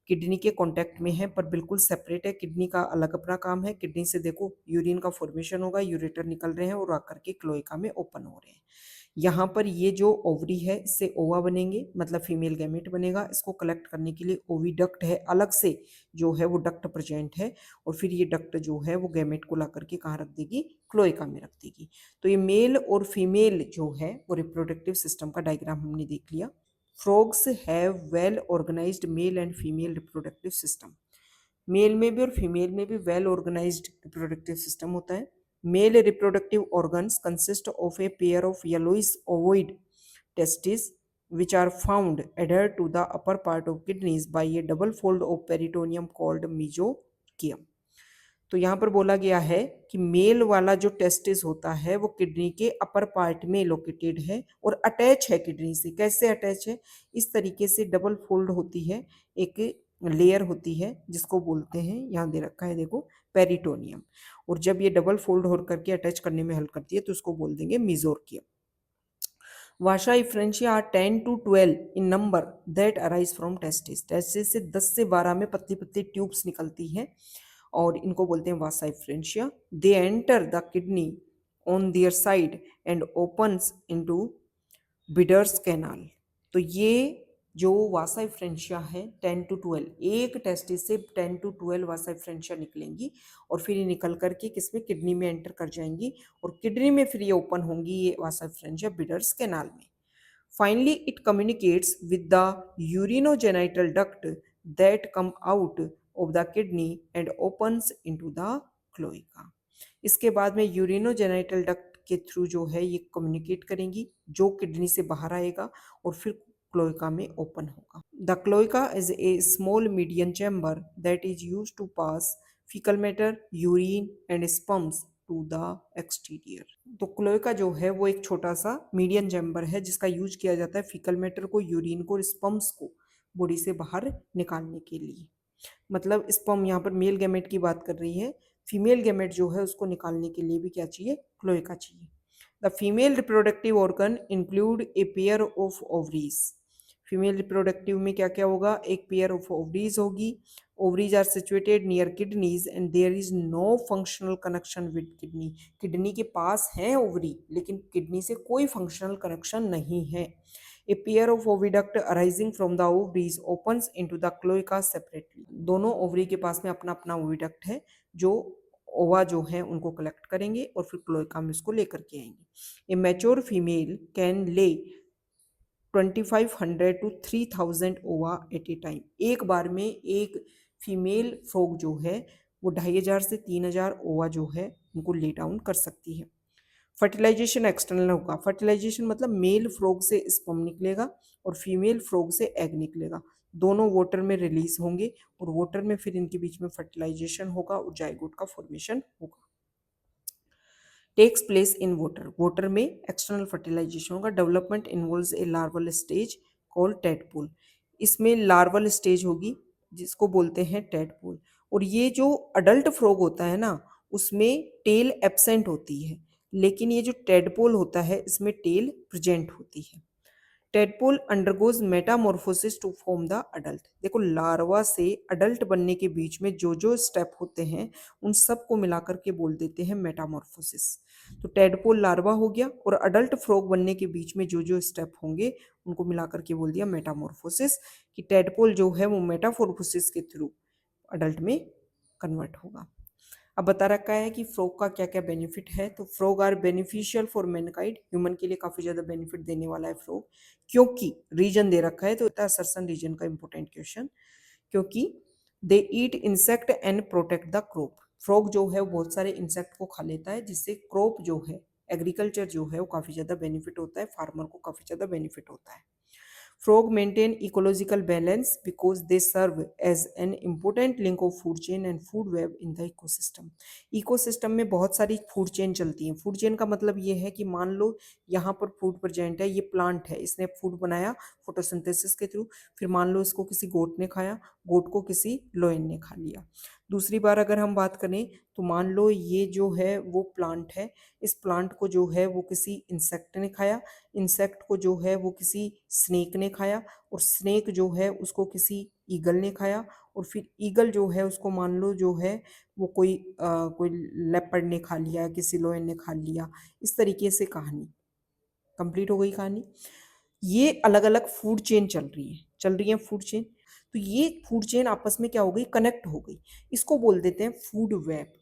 किडनी के कांटेक्ट में है पर बिल्कुल सेपरेट है। किडनी का अलग अपना काम है। किडनी से देखो यूरिन का फॉर्मेशन होगा, यूरेटर निकल रहे हैं और आकर के क्लोएका में ओपन हो रहे हैं। यहाँ पर ये जो ओवरी है इससे ओवा बनेंगे मतलब फीमेल गैमेट बनेगा। इसको कलेक्ट करने के लिए ओविडक्ट है अलग से जो है वो डक्ट प्रेजेंट है और फिर ये डक्ट जो है वो गैमेट को ला करके कहाँ रख देगी, क्लोएका में रख देगी। तो ये मेल और फीमेल जो है वो रिप्रोडक्टिव सिस्टम का डायग्राम हमने देख लिया। Frogs have well organised male and female reproductive system. Male में भी और फीमेल में भी वेल ऑर्गेनाइज्ड रिप्रोडक्टिव सिस्टम होता है। Male reproductive organs consist of a pair of yellowish ovoid testes which are found adhered to the upper part of kidneys by a double fold of peritoneum called mesochium। तो यहाँ पर बोला गया है कि मेल वाला जो टेस्टिस होता है वो किडनी के अपर पार्ट में लोकेटेड है और अटैच है किडनी से। कैसे अटैच है, इस तरीके से डबल फोल्ड होती है, एक लेयर होती है जिसको बोलते हैं, यहाँ दे रखा है देखो, पेरिटोनियम। और जब ये डबल फोल्ड हो करके अटैच करने में हेल्प करती है तो उसको बोल देंगे mesorchium. Vasa efferentia are 10 to 12 in number that arise from testis. Testis से 10 से 12 में पतली पतली ट्यूब्स निकलती हैं और इनको बोलते हैं vasa efferentia. They enter the kidney on their side and opens into Bidder's canal. तो ये जो वासा फ्रेंशिया है 10 to 12, एक टेस्टिस से 10 to 12 वासा फ्रेंशिया निकलेंगी और फिर ये निकल करके किसमें, किडनी में एंटर कर जाएंगी और किडनी में फिर ये ओपन होंगी ये वासा फ्रेंशिया बिडर्स कैनाल में। Finally it communicates with the urinogenital duct that come out of the kidney and opens into the cloaca. इसके बाद में यूरिनोजेनाइटल डक्ट के थ्रू जो है ये कम्युनिकेट करेंगी जो किडनी से बाहर आएगा और फिर क्लोएका में ओपन होगा। The cloaca is a small medium chamber that is used to pass faecal matter, urine and sperms to the exterior. तो क्लोएका जो है वो एक छोटा सा मीडियम चैम्बर है जिसका यूज किया जाता है फीकल मैटर को, यूरिन को और स्पर्म्स को बॉडी से बाहर निकालने के लिए। मतलब स्पर्म यहाँ पर मेल गैमेट की बात कर रही है, फीमेल गैमेट जो है उसको निकालने के लिए भी क्या चाहिए, क्लोएका चाहिए। The female reproductive organ include a pair of ovaries. Female reproductive में क्या क्या होगा, एक पेयर ऑफ ओवरीज होगी। Ovaries are situated near kidneys and there is no functional connection with kidney. Kidney के पास है ओवरी लेकिन किडनी से कोई फंक्शनल कनेक्शन नहीं है। A pair of oviduct arising from the ovaries opens into the cloaca separately। दोनों ओवरी के पास में अपना अपना ओविडक्ट है जो ओवा जो है उनको कलेक्ट करेंगे और फिर क्लोएका में उसको लेकर के आएंगे। ए मैच्योर फीमेल कैन ले 2500 to 3000 ओवा एट ए टाइम। एक बार में एक फीमेल फ्रॉग जो है वो 2500 से 3000 ओवा जो है उनको ले डाउन कर सकती है। फर्टिलाइजेशन एक्सटर्नल होगा। फर्टिलाइजेशन मतलब मेल फ्रॉग से स्पर्म निकलेगा और फीमेल फ्रॉग से एग निकलेगा, दोनों वाटर में रिलीज होंगे और वाटर में फिर इनके बीच में फर्टिलाइजेशन होगा और जाइगोट का फॉर्मेशन होगा। Takes place in water, water में एक्सटर्नल फर्टिलाइजेशन होगा। Development involves a larval stage called tadpole. इसमें लार्वल स्टेज होगी जिसको बोलते हैं टेडपोल। और ये जो अडल्ट फ्रॉग होता है ना उसमें टेल एब्सेंट होती है, लेकिन ये जो टेडपोल होता है इसमें टेल प्रेजेंट होती है। Tadpole undergoes metamorphosis to form the adult. देखो लार्वा से अडल्ट बनने के बीच में जो जो स्टेप होते हैं उन सब को मिलाकर के बोल देते हैं मेटामॉर्फोसिस। तो टेडपोल लार्वा हो गया और अडल्ट फ्रॉग बनने के बीच में जो जो स्टेप होंगे उनको मिलाकर के बोल दिया मेटामॉर्फोसिस, कि टेडपोल जो है वो मेटामॉर्फोसिस के थ्रू अडल्ट में कन्वर्ट होगा। अब बता रखा है कि फ्रॉग का क्या क्या बेनिफिट है। तो frog are beneficial for mankind, human के लिए काफी ज्यादा बेनिफिट देने वाला है फ्रॉग। क्योंकि रीजन दे रखा है तो असर्सन रीजन का इंपॉर्टेंट क्वेश्चन, क्योंकि they eat insect and protect the crop. Frog जो है वो बहुत सारे इंसेक्ट को खा लेता है जिससे क्रॉप जो है, एग्रीकल्चर जो है वो काफी ज्यादा बेनिफिट होता है, फार्मर को काफी ज्यादा बेनिफिट होता है। Frog maintain ecological balance because they serve as an important link of food chain and food web in the ecosystem. Ecosystem में बहुत सारी फूड चेन चलती हैं. फूड चेन का मतलब ये है कि मान लो यहाँ पर फूड प्रेजेंट है, ये प्लांट है, इसने फूड बनाया फोटोसिंथेसिस के थ्रू, फिर मान लो इसको किसी गोट ने खाया, गोट को किसी लोयन ने खा लिया. दूसरी बार अगर हम बात करें तो मान लो ये जो है वो प्लांट है, इस प्लांट को जो है वो किसी इंसेक्ट ने खाया, इंसेक्ट को जो है वो किसी स्नेक ने खाया, और स्नेक जो है उसको किसी ईगल ने खाया, और फिर ईगल जो है उसको मान लो जो है वो कोई लेपर्ड ने खा लिया, किसी लोयन ने खा लिया. इस तरीके से कहानी कंप्लीट हो गई. कहानी ये अलग अलग फूड चेन चल रही है फूड चेन. तो ये फूड चेन आपस में क्या हो गई, कनेक्ट हो गई. इसको बोल देते हैं फूड वेब.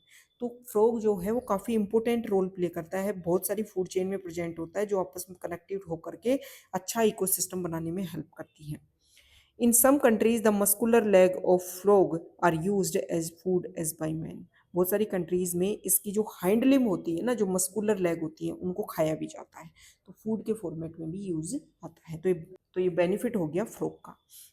तो फ्रॉग जो है वो काफ़ी इंपॉर्टेंट रोल प्ले करता है, बहुत सारी फूड चेन में प्रेजेंट होता है, जो आपस में कनेक्टेड होकर के अच्छा इकोसिस्टम बनाने में हेल्प करती है. In some countries, the muscular leg of frog are used as food as by men. बहुत सारी कंट्रीज में इसकी जो हाइंड लिम होती है ना, जो मस्कुलर लेग होती है, उनको खाया भी जाता है, तो फूड के फॉर्मेट में भी यूज आता है. तो ये बेनिफिट हो गया फ्रॉग का.